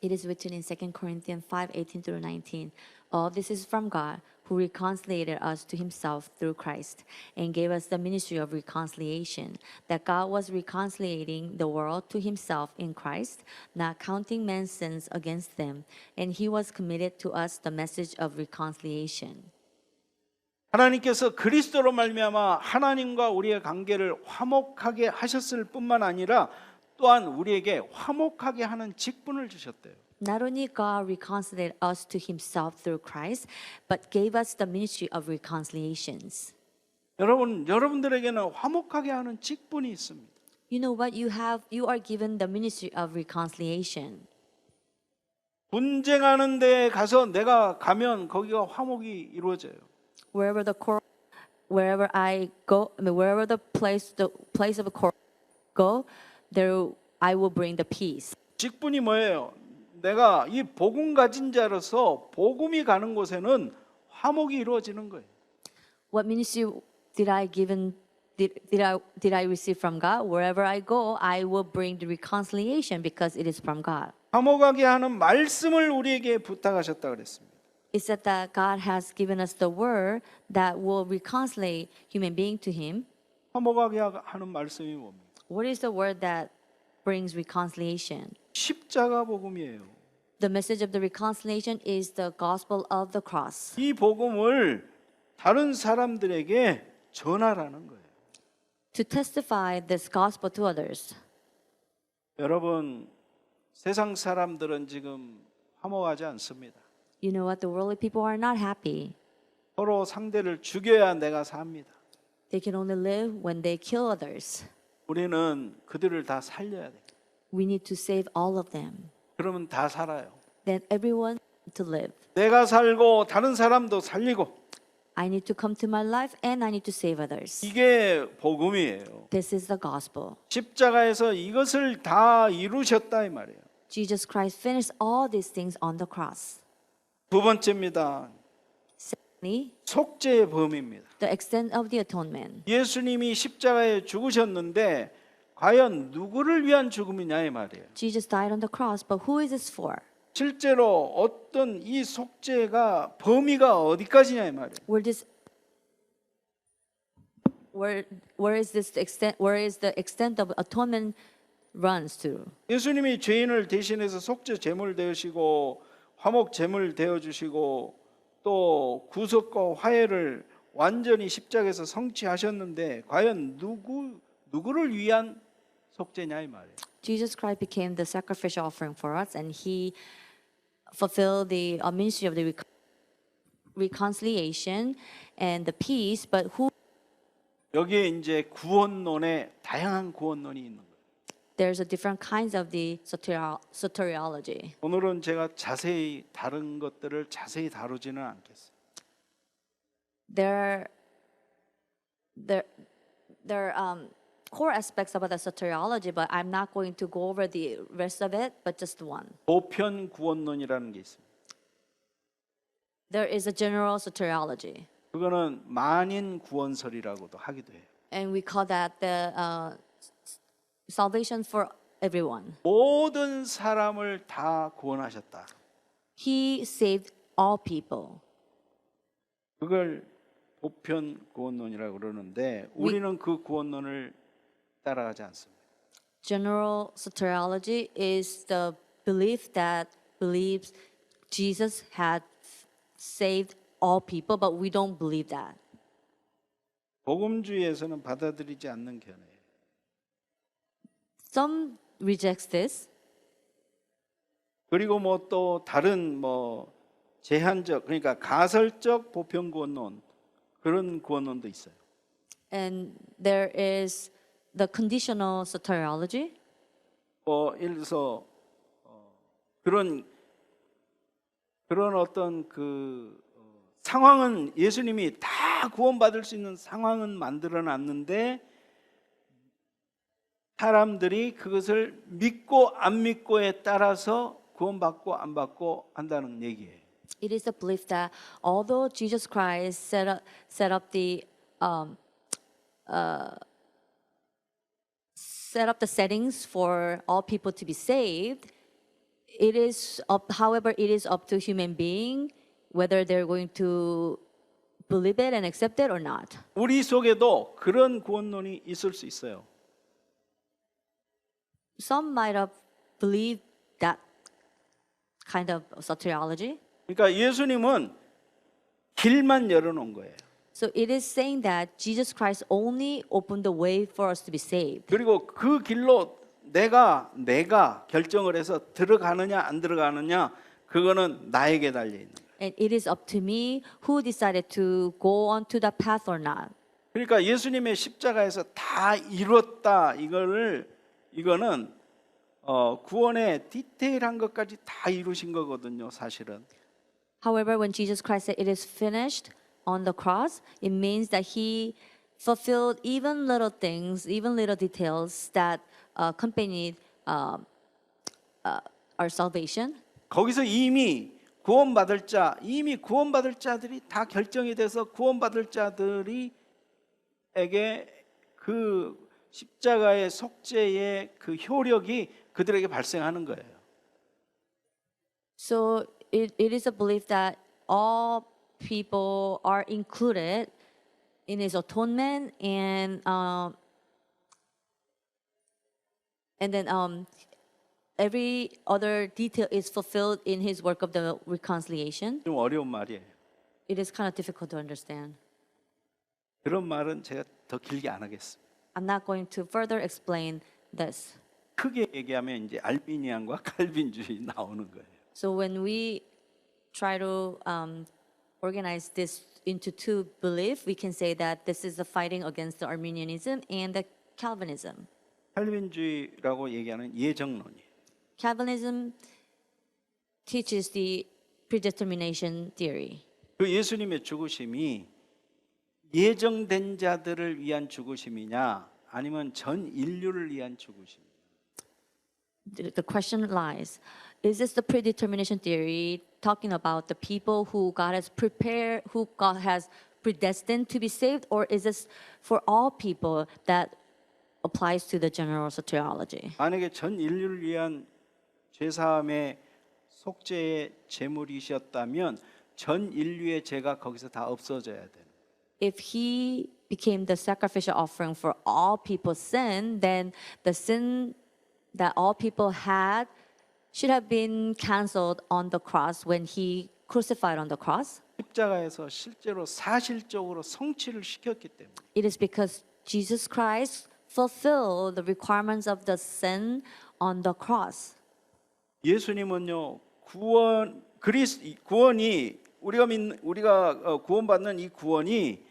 It is written in 2 Corinthians 5:18 through 19. All this is from God, who reconciled us to himself through Christ and gave us the ministry of reconciliation, that God was reconciliating the world to himself in Christ, not counting men's sins against them, and he was committed to us the message of reconciliation. 하나님께서 그리스도로 말미암아 하나님과 우리의 관계를 화목하게 하셨을 뿐만 아니라 또한 우리에게 화목하게 하는 직분을 주셨대요. Not only God reconciled us to himself through Christ, but gave us the ministry of reconciliations. 여러분들에게는 화목하게 하는 직분이 있습니다. You know what? You are given the ministry of reconciliation. 분쟁하는 데에 가서 내가 가면 거기가 화목이 이루어져요. Wherever I go, wherever the place of a court go, there I will bring the peace. 직분이 뭐예요? 내가 이 복음 가진 자로서 복음이 가는 곳에는 화목이 이루어지는 거예요. What ministry did I receive from God? Wherever I go, I will bring the reconciliation because it is from God. 화목하게 하는 말씀을 우리에게 부탁하셨다 그랬습니다. It said that God has given us the word that will reconcile human being to Him. 화목하게 하는 말씀이 뭡니까? What is the word that brings reconciliation? 십자가 복음이에요. The message of the reconciliation is the gospel of the cross. 이 복음을 다른 사람들에게 전하라는 거예요. To testify this gospel to others. 여러분, 세상 사람들은 지금 화목하지 않습니다. You know what? The worldly people are not happy. 서로 상대를 죽여야 내가 삽니다. They can only live when they kill others. 우리는 그들을 다 살려야 돼요. We need to save all of them. 그러면 다 살아요. Then everyone to live. 내가 살고 다른 사람도 살리고 I need to come to my life and I need to save others. 이게 복음이에요. This is the gospel. 십자가에서 이것을 다 이루셨다 이 말이에요. Jesus Christ finished all these things on the cross. 두 번째입니다. Secondly, 속죄의 범위입니다. the extent of the atonement. 예수님이 십자가에 죽으셨는데 과연 누구를 위한 죽음이냐 이 말이에요. Jesus died on the cross, but who is this for? 실제로 어떤 이 속죄가 범위가 어디까지냐 이 말이에요. Where is the extent of atonement runs to? 예수님이 죄인을 대신해서 속죄 제물 되시고 화목 제물 되어 주시고 또 구속과 화해를 완전히 십자가에서 성취하셨는데 과연 누구를 위한 속죄냐 이 말이에요. Jesus Christ became the sacrificial offering for us, and He fulfilled the ministry of the reconciliation and the peace. But who? 여기에 이제 구원론에 다양한 구원론이 있는 거예요. There's a different kinds of the soteriology. 오늘은 제가 자세히 다른 것들을 자세히 다루지는 않겠어요. There are core aspects about the soteriology, but I'm not going to go over the rest of it, but just one. 보편 구원론이라는 게 있습니다. There is a general soteriology, 그거는 만인 구원설이라고도 하기도 해요. and we call that the salvation for everyone. 모든 사람을 다 구원하셨다. He saved all people. 그걸 보편 구원론이라고 그러는데 우리는 그 구원론을 따라가지 않습니다. General soteriology is the belief that believes Jesus had saved all people, but we don't believe that. 복음주의에서는 받아들이지 않는 견해예요. Some rejects this. 그리고 뭐 또 다른 뭐 제한적 그러니까 가설적 보편 구원론 그런 구원론도 있어요. And there is the conditional soteriology. 예를 들어서 그런 어떤 상황은 예수님이 다 구원받을 수 있는 상황은 만들어 놨는데 사람들이 그것을 믿고 안 믿고에 따라서 구원받고 안 받고 한다는 얘기예요. It is the belief that although Jesus Christ set up the settings for all people to be saved, however, it is up to human being whether they're going to believe it and accept it or not. 우리 속에도 그런 구원론이 있을 수 있어요. Some might have believed that kind of soteriology. 그러니까 예수님은 길만 열어놓은 거예요. So it is saying that Jesus Christ only opened the way for us to be saved. 그리고 그 길로 내가 결정을 해서 들어가느냐 안 들어가느냐 그거는 나에게 달려 있는 거예요. And it is up to me who decided to go onto that path or not. 그러니까 예수님의 십자가에서 다 이뤘다 이거는 구원의 디테일한 것까지 다 이루신 거거든요, 사실은. However, when Jesus Christ said it is finished on the cross, it means that He fulfilled even little things, even little details that accompanied our salvation. 거기서 이미 구원받을 자들이 다 결정이 돼서 구원받을 자들이 에게 그 십자가의 속죄의 그 효력이 그들에게 발생하는 거예요. So it is a belief that all people are included in his atonement, and then every other detail is fulfilled in his work of the reconciliation. 좀 어려운 말이에요. It is kind of difficult to understand. 그런 말은 제가 더 길게 안 하겠습니다. I'm not going to further explain this. 크게 얘기하면 이제 알비니안과 칼빈주의 나오는 거예요. So when we try to organize this into two beliefs, we can say that this is a fighting against the Arminianism and the Calvinism. 칼빈주의라고 얘기하는 예정론이에요. Calvinism teaches the predetermination theory. 그 예수님의 죽으심이 예정된 자들을 위한 죽으심이냐 아니면 전 인류를 위한 죽으심이냐. The question lies, is this the predetermination theory talking about the people who God has prepared, who God has predestined to be saved, or is this for all people that applies to the general soteriology? 만약에 전 인류를 위한 죄사함의 속죄의 제물이셨다면 전 인류의 죄가 거기서 다 없어져야 돼요. If he became the sacrificial offering for all people's sin, then the sin that all people had should have been canceled on the cross when he crucified on the cross. 십자가에서 실제로 사실적으로 성취를 시켰기 때문에. It is because Jesus Christ fulfilled the requirements of the sin on the cross. 예수님은요 구원이 우리가 구원받는 이 구원이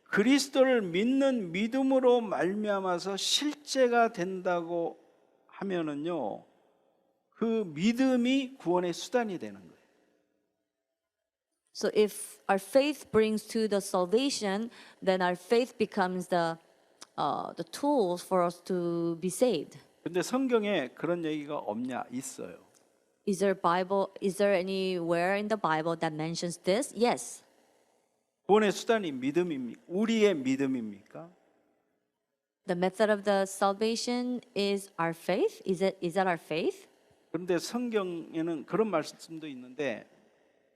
그리스도를 믿는 믿음으로 말미암아서 실제가 된다고 하면은요 그 믿음이 구원의 수단이 되는 거예요. So if our faith brings to the salvation, then our faith becomes the tools for us to be saved. 근데 성경에 그런 얘기가 없냐? 있어요. Is there anywhere in the Bible that mentions this? Yes. 구원의 수단이 믿음입니까? 우리의 믿음입니까? The method of the salvation is our faith. Is that our faith? 그런데 성경에는 그런 말씀도 있는데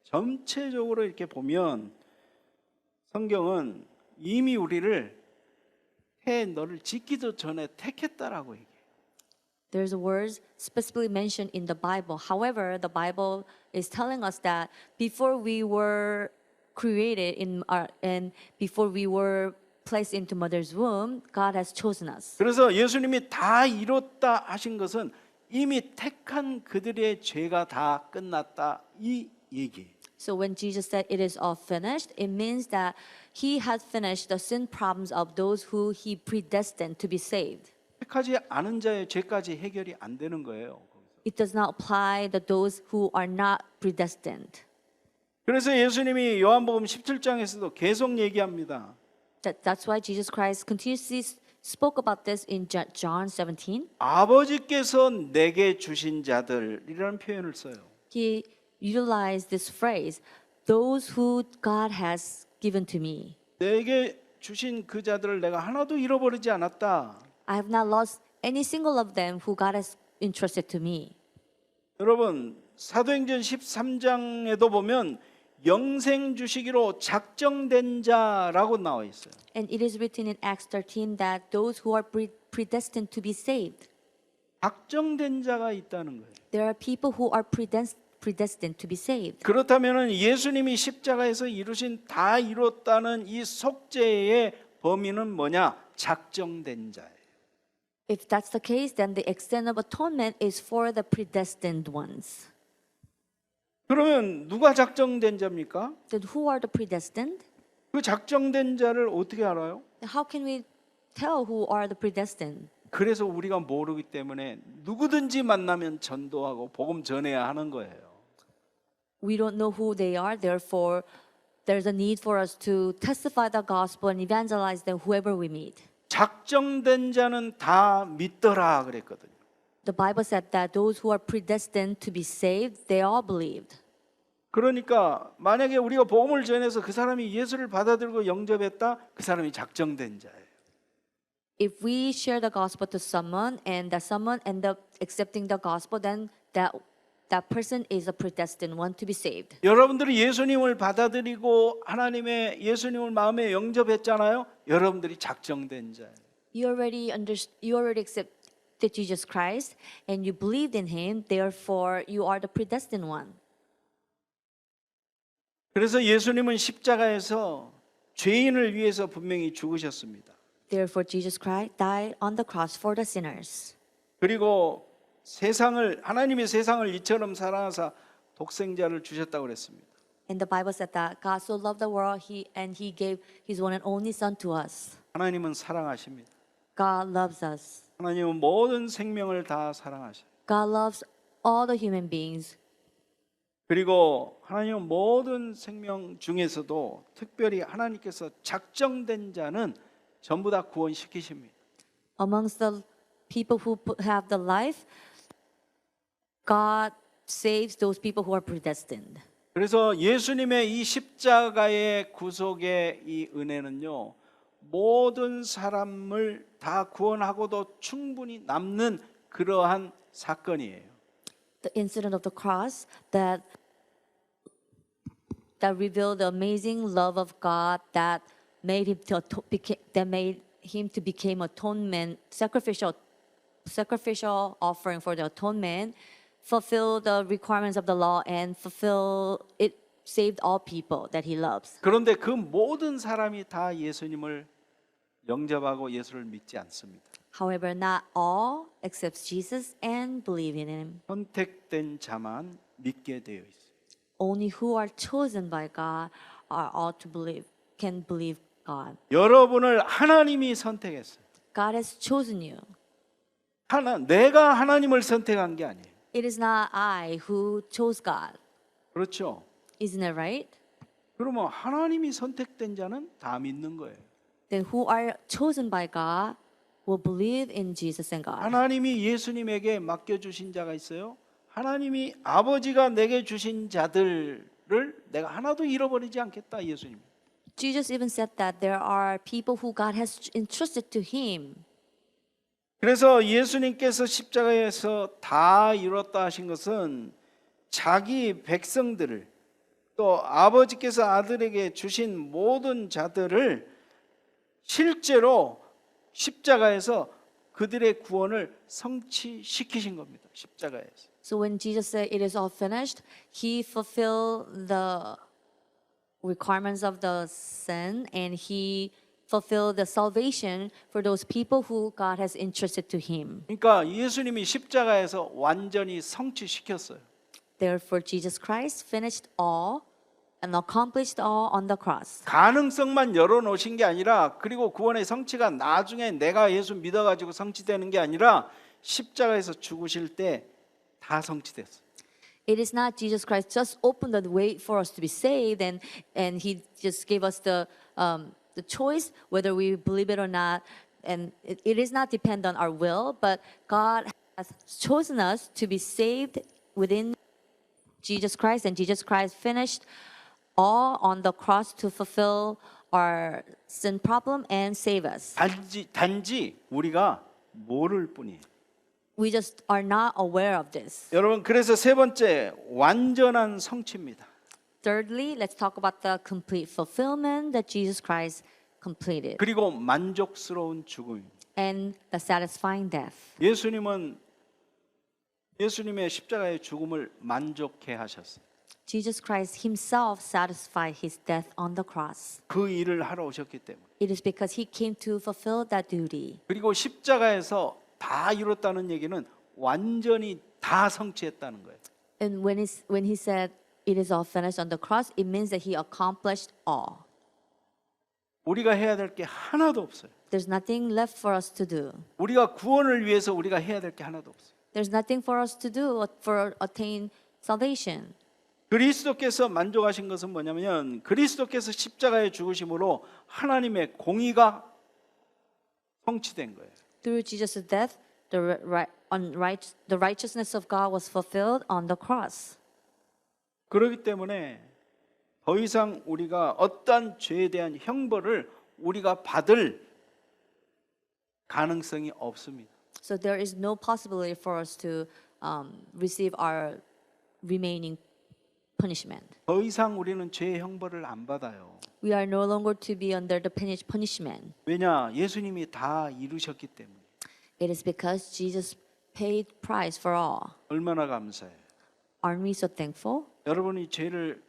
전체적으로 이렇게 보면 성경은 이미 우리를 너를 짓기도 전에 택했다라고 얘기해요. There's words specifically mentioned in the Bible. However, the Bible is telling us that before we were created and before we were placed into mother's womb, God has chosen us. 그래서 예수님이 다 이뤘다 하신 것은 이미 택한 그들의 죄가 다 끝났다 이 얘기예요. So when Jesus said it is all finished, it means that he had finished the sin problems of those who he predestined to be saved. 택하지 않은 자의 죄까지 해결이 안 되는 거예요. It does not apply to those who are not predestined. 그래서 예수님이 요한복음 17장에서도 계속 얘기합니다. That's why Jesus Christ continuously spoke about this in John 17. 아버지께서 내게 주신 자들이라는 표현을 써요. He utilized this phrase, those who God has given to me. 내게 주신 그 자들을 내가 하나도 잃어버리지 않았다. I have not lost any single of them who God has entrusted to me. 여러분 사도행전 13장에도 보면 영생 주시기로 작정된 자라고 나와 있어요. And it is written in Acts 13 that those who are predestined to be saved. 작정된 자가 있다는 거예요. There are people who are predestined to be saved. 그렇다면은 예수님이 십자가에서 이루신 다 이뤘다는 이 속죄의 범위는 뭐냐? 작정된 자예요. If that's the case, then the extent of atonement is for the predestined ones. 그러면 누가 작정된 자입니까? Then who are the predestined? 그 작정된 자를 어떻게 알아요? How can we tell who are the predestined? 그래서 우리가 모르기 때문에 누구든지 만나면 전도하고 복음 전해야 하는 거예요. We don't know who they are, therefore there's a need for us to testify the gospel and evangelize them whoever we meet. 작정된 자는 다 믿더라 그랬거든요. The Bible said that those who are predestined to be saved, they all believed. 그러니까 만약에 우리가 복음을 전해서 그 사람이 예수를 받아들이고 영접했다, 그 사람이 작정된 자예요. If we share the gospel to someone and that someone end up accepting the gospel, then that person is a predestined one to be saved. 여러분들이 예수님을 받아들이고 하나님의 예수님을 마음에 영접했잖아요. 여러분들이 작정된 자예요. You already accepted Jesus Christ and you believed in him, therefore you are the predestined one. 그래서 예수님은 십자가에서 죄인을 위해서 분명히 죽으셨습니다. Therefore Jesus Christ died on the cross for the sinners. 그리고 하나님의 세상을 이처럼 사랑하사 독생자를 주셨다고 그랬습니다. And the Bible said that God so loved the world and he gave his one and only son to us. 하나님은 사랑하십니다. God loves us. 하나님은 모든 생명을 다 사랑하셔요. God loves all the human beings. 그리고 하나님은 모든 생명 중에서도 특별히 하나님께서 작정된 자는 전부 다 구원시키십니다. Amongst the people who have the life, God saves those people who are predestined. 그래서 예수님의 이 십자가의 구속의 이 은혜는요, 모든 사람을 다 구원하고도 충분히 남는 그러한 사건이에요. The incident of the cross that revealed the amazing love of God that made him to become atonement, sacrificial offering for the atonement, fulfill the requirements of the law and saved all people that he loves. 그런데 그 모든 사람이 다 예수님을 영접하고 예수를 믿지 않습니다. However, not all accepts Jesus and believe in him. 선택된 자만 믿게 되어 있어요. Only who are chosen by God can believe God. 여러분을 하나님이 선택했어요. God has chosen you. 내가 하나님을 선택한 게 아니에요. It is not I who chose God. 그렇죠? Isn't it right? 그러면 하나님이 선택된 자는 다 믿는 거예요. Then who are chosen by God will believe in Jesus and God. 하나님이 예수님에게 맡겨주신 자가 있어요. 하나님이 아버지가 내게 주신 자들을 내가 하나도 잃어버리지 않겠다, 예수님. Jesus even said that there are people who God has entrusted to him. 그래서 예수님께서 십자가에서 다 이뤘다 하신 것은 자기 백성들을 또 아버지께서 아들에게 주신 모든 자들을 실제로 십자가에서 그들의 구원을 성취시키신 겁니다. 십자가에서. So when Jesus said it is all finished, he fulfilled the requirements of the sin and he fulfilled the salvation for those people who God has entrusted to him. 그러니까 예수님이 십자가에서 완전히 성취시켰어요. Therefore Jesus Christ finished all and accomplished all on the cross. 가능성만 열어놓으신 게 아니라 그리고 구원의 성취가 나중에 내가 예수 믿어가지고 성취되는 게 아니라 십자가에서 죽으실 때 다 성취됐어요. It is not Jesus Christ just opened the way for us to be saved and he just gave us the choice whether we believe it or not, and it is not depend on our will, but God has chosen us to be saved within Jesus Christ, and Jesus Christ finished all on the cross to fulfill our sin problem and save us. 단지 우리가 모를 뿐이에요. We just are not aware of this. 여러분, 그래서 세 번째 완전한 성취입니다. Thirdly, let's talk about the complete fulfillment that Jesus Christ completed 그리고 만족스러운 죽음입니다. and the satisfying death. 예수님의 십자가의 죽음을 만족해 하셨어요. Jesus Christ himself satisfied his death on the cross. 그 일을 하러 오셨기 때문에. It is because he came to fulfill that duty. 그리고 십자가에서 다 이뤘다는 얘기는 완전히 다 성취했다는 거예요. And when he said it is all finished on the cross, it means that he accomplished all. 우리가 해야 될 게 하나도 없어요. There's nothing left for us to do. 우리가 구원을 위해서 우리가 해야 될 게 하나도 없어요. There's nothing for us to do for attain salvation. 그리스도께서 만족하신 것은 뭐냐면 그리스도께서 십자가에 죽으심으로 하나님의 공의가 성취된 거예요. Through Jesus' death, the righteousness of God was fulfilled on the cross. 그렇기 때문에 더 이상 우리가 어떠한 죄에 대한 형벌을 우리가 받을 가능성이 없습니다. So there is no possibility for us to receive our remaining punishment. 더 이상 우리는 죄의 형벌을 안 받아요. We are no longer to be under the punishment. 왜냐? 예수님이 다 이루셨기 때문에. It is because Jesus paid price for all. 얼마나 감사해요. Aren't we so thankful? 여러분이 죄를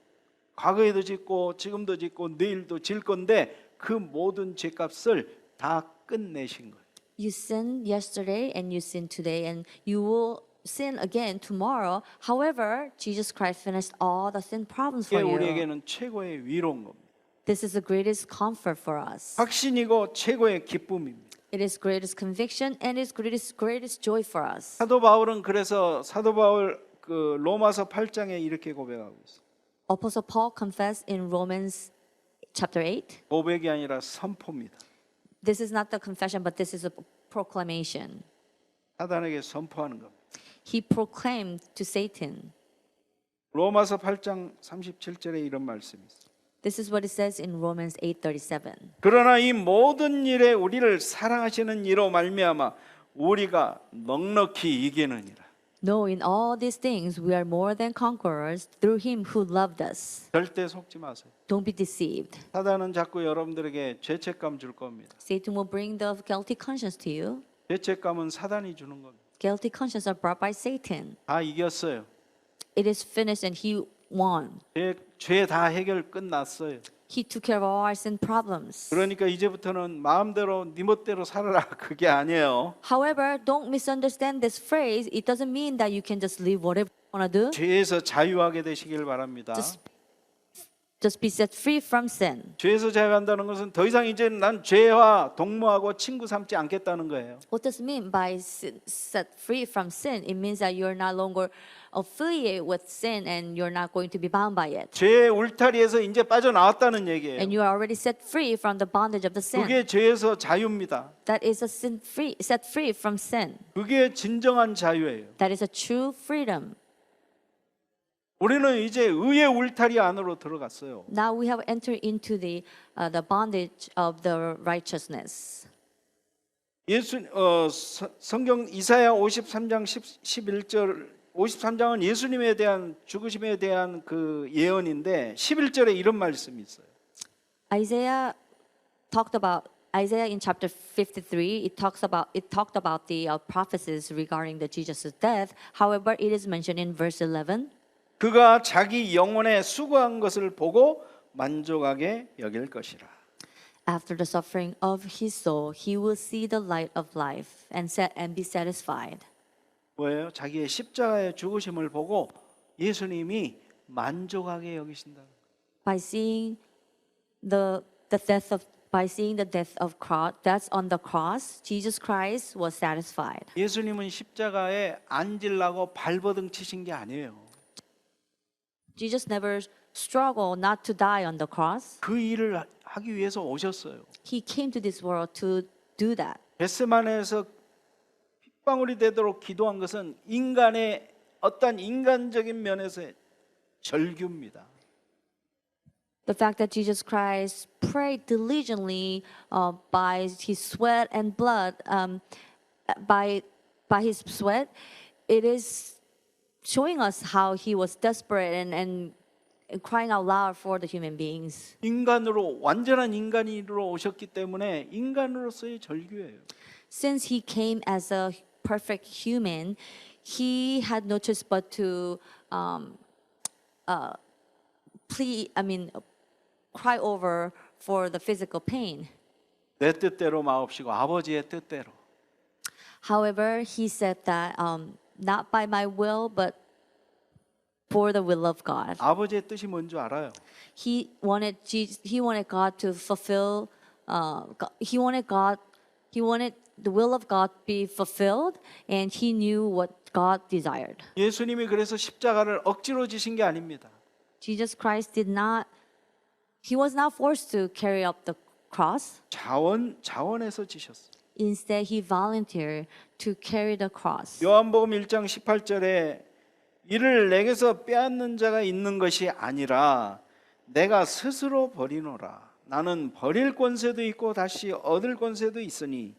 과거에도 짓고 지금도 짓고 내일도 질 건데 그 모든 죄값을 다 끝내신 거예요. You sinned yesterday and you sin today and you will sin again tomorrow. However, Jesus Christ finished all the sin problems 이게 for you. 우리에게는 최고의 위로인 겁니다. This is the greatest comfort for us. 확신이고 최고의 기쁨입니다. It is greatest conviction and it is greatest joy for us. 사도 바울은 그래서 사도 바울 그 로마서 8장에 이렇게 고백하고 있어요. Apostle Paul confessed in Romans chapter 8. 고백이 아니라 선포입니다. This is not the confession, but this is a proclamation. 사단에게 선포하는 겁니다. He proclaimed to Satan. 로마서 8장 37절에 이런 말씀이 있어요. This is what it says in Romans 8:37. 그러나 이 모든 일에 우리를 사랑하시는 이로 말미암아 우리가 넉넉히 이기느니라. No, in all these things we are more than conquerors through him who loved us. 절대 속지 마세요. Don't be deceived. 사단은 자꾸 여러분들에게 죄책감 줄 겁니다. Satan will bring the guilty conscience to you. 죄책감은 사단이 주는 겁니다. Guilty conscience are brought by Satan. 다 이겼어요. It is finished and he won. 죄 다 해결 끝났어요. He took care of all our sin problems. 그러니까 이제부터는 마음대로 네 멋대로 살아라 그게 아니에요. However, don't misunderstand this phrase. It doesn't mean that you can just live whatever you want to do. 죄에서 자유하게 되시길 바랍니다. Just be set free from sin. 죄에서 자유한다는 것은 더 이상 이제 난 죄와 동무하고 친구 삼지 않겠다는 거예요. What does it mean by set free from sin? It means that you're no longer affiliated with sin and you're not going to be bound by it. 죄의 울타리에서 이제 빠져나왔다는 얘기예요. And you are already set free from the bondage of the sin. 그게 죄에서 자유입니다. That is a set free from sin. 그게 진정한 자유예요. That is a true freedom. 우리는 이제 의의 울타리 안으로 들어갔어요. Now we have entered into the bondage of the righteousness. 성경 이사야 53장 11절 53장은 예수님에 대한 죽으심에 대한 그 예언인데 11절에 이런 말씀이 있어요. Isaiah in chapter 53 it talked about the prophecies regarding the Jesus' death. However, it is mentioned in verse 11. 그가 자기 영혼에 수고한 것을 보고 만족하게 여길 것이라. After the suffering of his soul, he will see the light of life and be satisfied. 뭐예요? 자기의 십자가의 죽으심을 보고 예수님이 만족하게 여기신다. By seeing the death of cross, that's on the cross, Jesus Christ was satisfied. 예수님은 십자가에 앉으려고 발버둥 치신 게 아니에요. Jesus never struggled not to die on the cross. 그 일을 하기 위해서 오셨어요. He came to this world to do that. 겟세마네에서 핏방울이 되도록 기도한 것은 인간의 어떤 인간적인 면에서의 절규입니다. The fact that Jesus Christ prayed diligently by his sweat and blood, by his sweat, it is showing us how he was desperate and crying out loud for the human beings. 인간으로 완전한 인간으로 오셨기 때문에 인간으로서의 절규예요. Since he came as a perfect human, he had no choice but to cry over for the physical pain. 내 뜻대로 마옵시고 아버지의 뜻대로. However, he said that not by my will, but for the will of God. 아버지의 뜻이 뭔지 알아요. He wanted God to fulfill. He wanted the will of God be fulfilled, and he knew what God desired. 예수님이 그래서 십자가를 억지로 지신 게 아닙니다. Jesus Christ He was not forced to carry up the cross. 자원해서 지셨어요. Instead, he volunteered to carry the cross. 요한복음 1장 18절에 이를 내게서 빼앗는 자가 있는 것이 아니라 내가 스스로 버리노라. 나는 버릴 권세도 있고 다시 얻을 권세도 있으니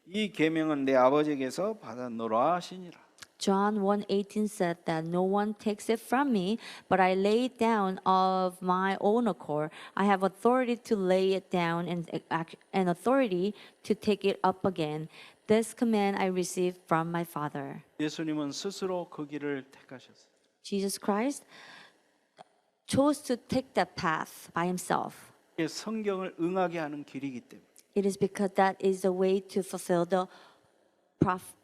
이 계명은 내 아버지에게서 받았노라 하시니라. John 1:18 said that no one takes it from me, but I lay it down of my own accord. I have authority to lay it down and authority to take it up again. This command I received from my Father. 예수님은 스스로 그 길을 택하셨어요. Jesus Christ chose to take that path by himself. 이게 성경을 응하게 하는 길이기 때문에. It is because that is the way to fulfill the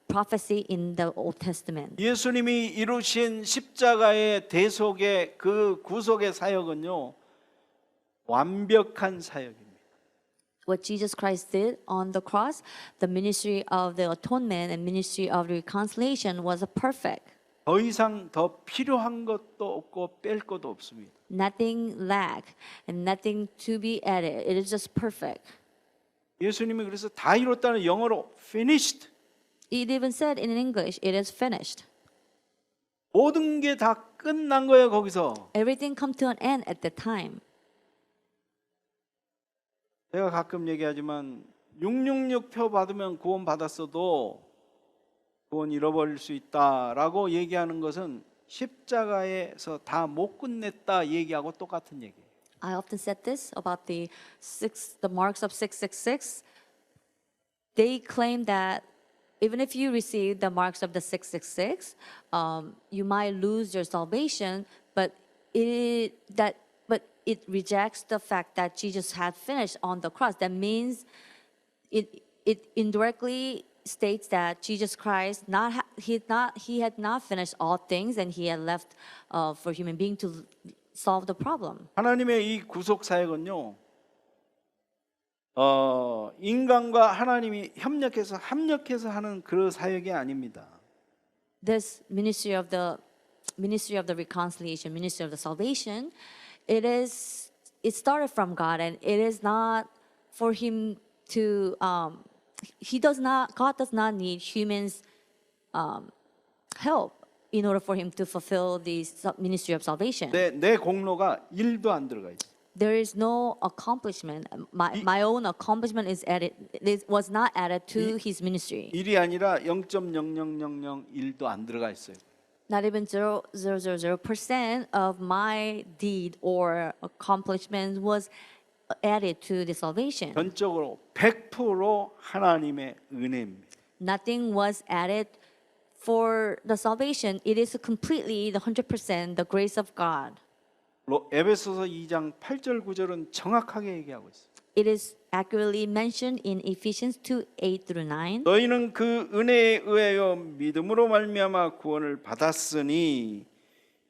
prophecy in the Old Testament. 예수님이 이루신 십자가의 대속의 그 구속의 사역은요, 완벽한 사역입니다. What Jesus Christ did on the cross, the ministry of the atonement and ministry of reconciliation was perfect. 더 이상 더 필요한 것도 없고 뺄 것도 없습니다. Nothing lack and nothing to be added. It is just perfect. 예수님이 그래서 다 이뤘다는 영어로 finished. It even said in English, it is finished. 모든 게 다 끝난 거예요, 거기서. Everything come to an end at that time. 제가 가끔 얘기하지만 666표 받으면 구원 받았어도 구원 잃어버릴 수 있다라고 얘기하는 것은 십자가에서 다 못 끝냈다 얘기하고 똑같은 얘기예요. I often said this about the marks of 666. They claim that even if you receive the marks of the 666, you might lose your salvation, but it rejects the fact that Jesus had finished on the cross. That means it indirectly states that Jesus Christ he had not finished all things, and he had left for human being to solve the problem. 하나님의 이 구속 사역은요, 인간과 하나님이 합력해서 하는 그 사역이 아닙니다. This ministry of the reconciliation, ministry of the salvation, it started from God, and it is not for him to God does not need humans help in order for him to fulfill the ministry of salvation. 내 공로가 1도 안 들어가 있어요. There is no accomplishment. My own accomplishment was not added to his ministry. 1이 아니라 0.00001도 안 들어가 있어요. Not even 0.000% of my deed or accomplishment was added to the salvation. 전적으로 100% 하나님의 은혜입니다. Nothing was added for the salvation. It is completely the 100% the grace of God. 에베소서 2장 8절 9절은 정확하게 얘기하고 있어요. It is accurately mentioned in Ephesians 2:8-9. 너희는 그 은혜에 의하여 믿음으로 말미암아 구원을 받았으니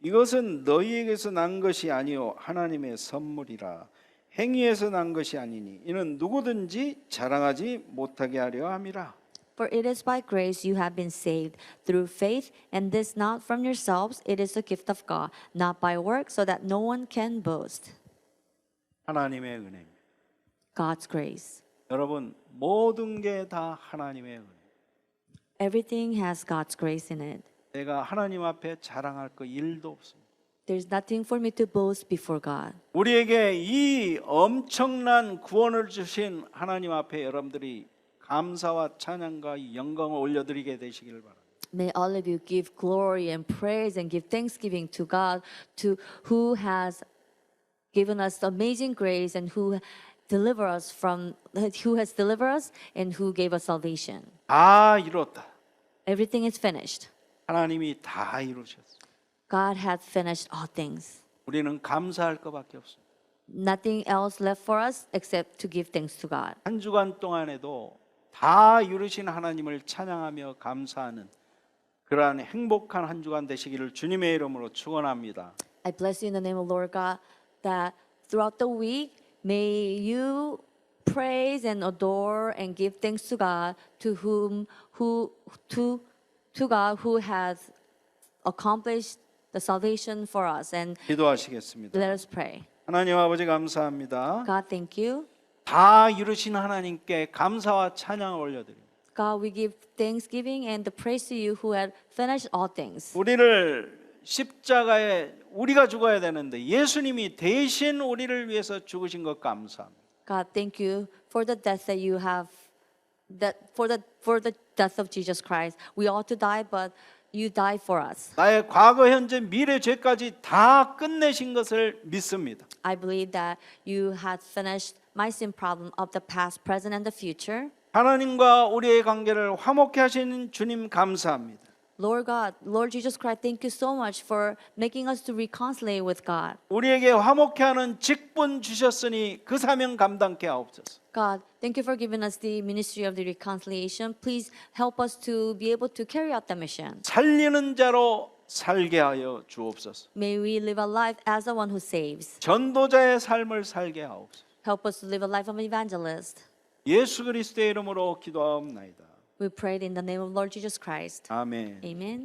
이것은 너희에게서 난 것이 아니요 하나님의 선물이라. 행위에서 난 것이 아니니 이는 누구든지 자랑하지 못하게 하려 함이라. For it is by grace you have been saved through faith, and this not from yourselves, it is a gift of God, not by works, so that no one can boast. 하나님의 은혜입니다. God's grace. 여러분 모든 게 다 하나님의 은혜. Everything has God's grace in it. 내가 하나님 앞에 자랑할 거 일도 없습니다. There's nothing for me to boast before God. 우리에게 이 엄청난 구원을 주신 하나님 앞에 여러분들이 감사와 찬양과 영광을 올려드리게 되시기를 바랍니다. May all of you give glory and praise and give thanksgiving to God, to who has given us amazing grace and who has delivered us and who gave us salvation. 다 이뤘다. Everything is finished. 하나님이 다 이루셨어요. God has finished all things. 우리는 감사할 것밖에 없습니다. Nothing else left for us except to give thanks to God. 한 주간 동안에도 다 이루신 하나님을 찬양하며 감사하는 그러한 행복한 한 주간 되시기를 주님의 이름으로 축원합니다. I bless you in the name of Lord God that throughout the week may you praise and adore and give thanks to God to God who has accomplished the salvation for us. And 기도하시겠습니다. let us pray. 하나님 아버지 감사합니다. God, thank you. 다 이루신 하나님께 감사와 찬양을 올려드립니다. God, we give thanksgiving and the praise to you who had finished all things. 우리를 십자가에 우리가 죽어야 되는데 예수님이 대신 우리를 위해서 죽으신 것 감사합니다. God, thank you for the death that you have, for the death of Jesus Christ. We ought to die, but you died for us. 나의 과거, 현재, 미래 죄까지 다 끝내신 것을 믿습니다. I believe that you had finished my sin problem of the past, present, and the future. 하나님과 우리의 관계를 화목케 하시는 주님 감사합니다. Lord God, Lord Jesus Christ, thank you so much for making us to reconcile with God. 우리에게 화목케 하는 직분 주셨으니 그 사명 감당케 하옵소서. God, thank you for giving us the ministry of the reconciliation. Please help us to be able to carry out the mission. 살리는 자로 살게 하여 주옵소서. May we live a life as the one who saves. 전도자의 삶을 살게 하옵소서. Help us to live a life of an evangelist. 예수 그리스도의 이름으로 기도하옵나이다. We prayed in the name of Lord Jesus Christ. 아멘. Amen.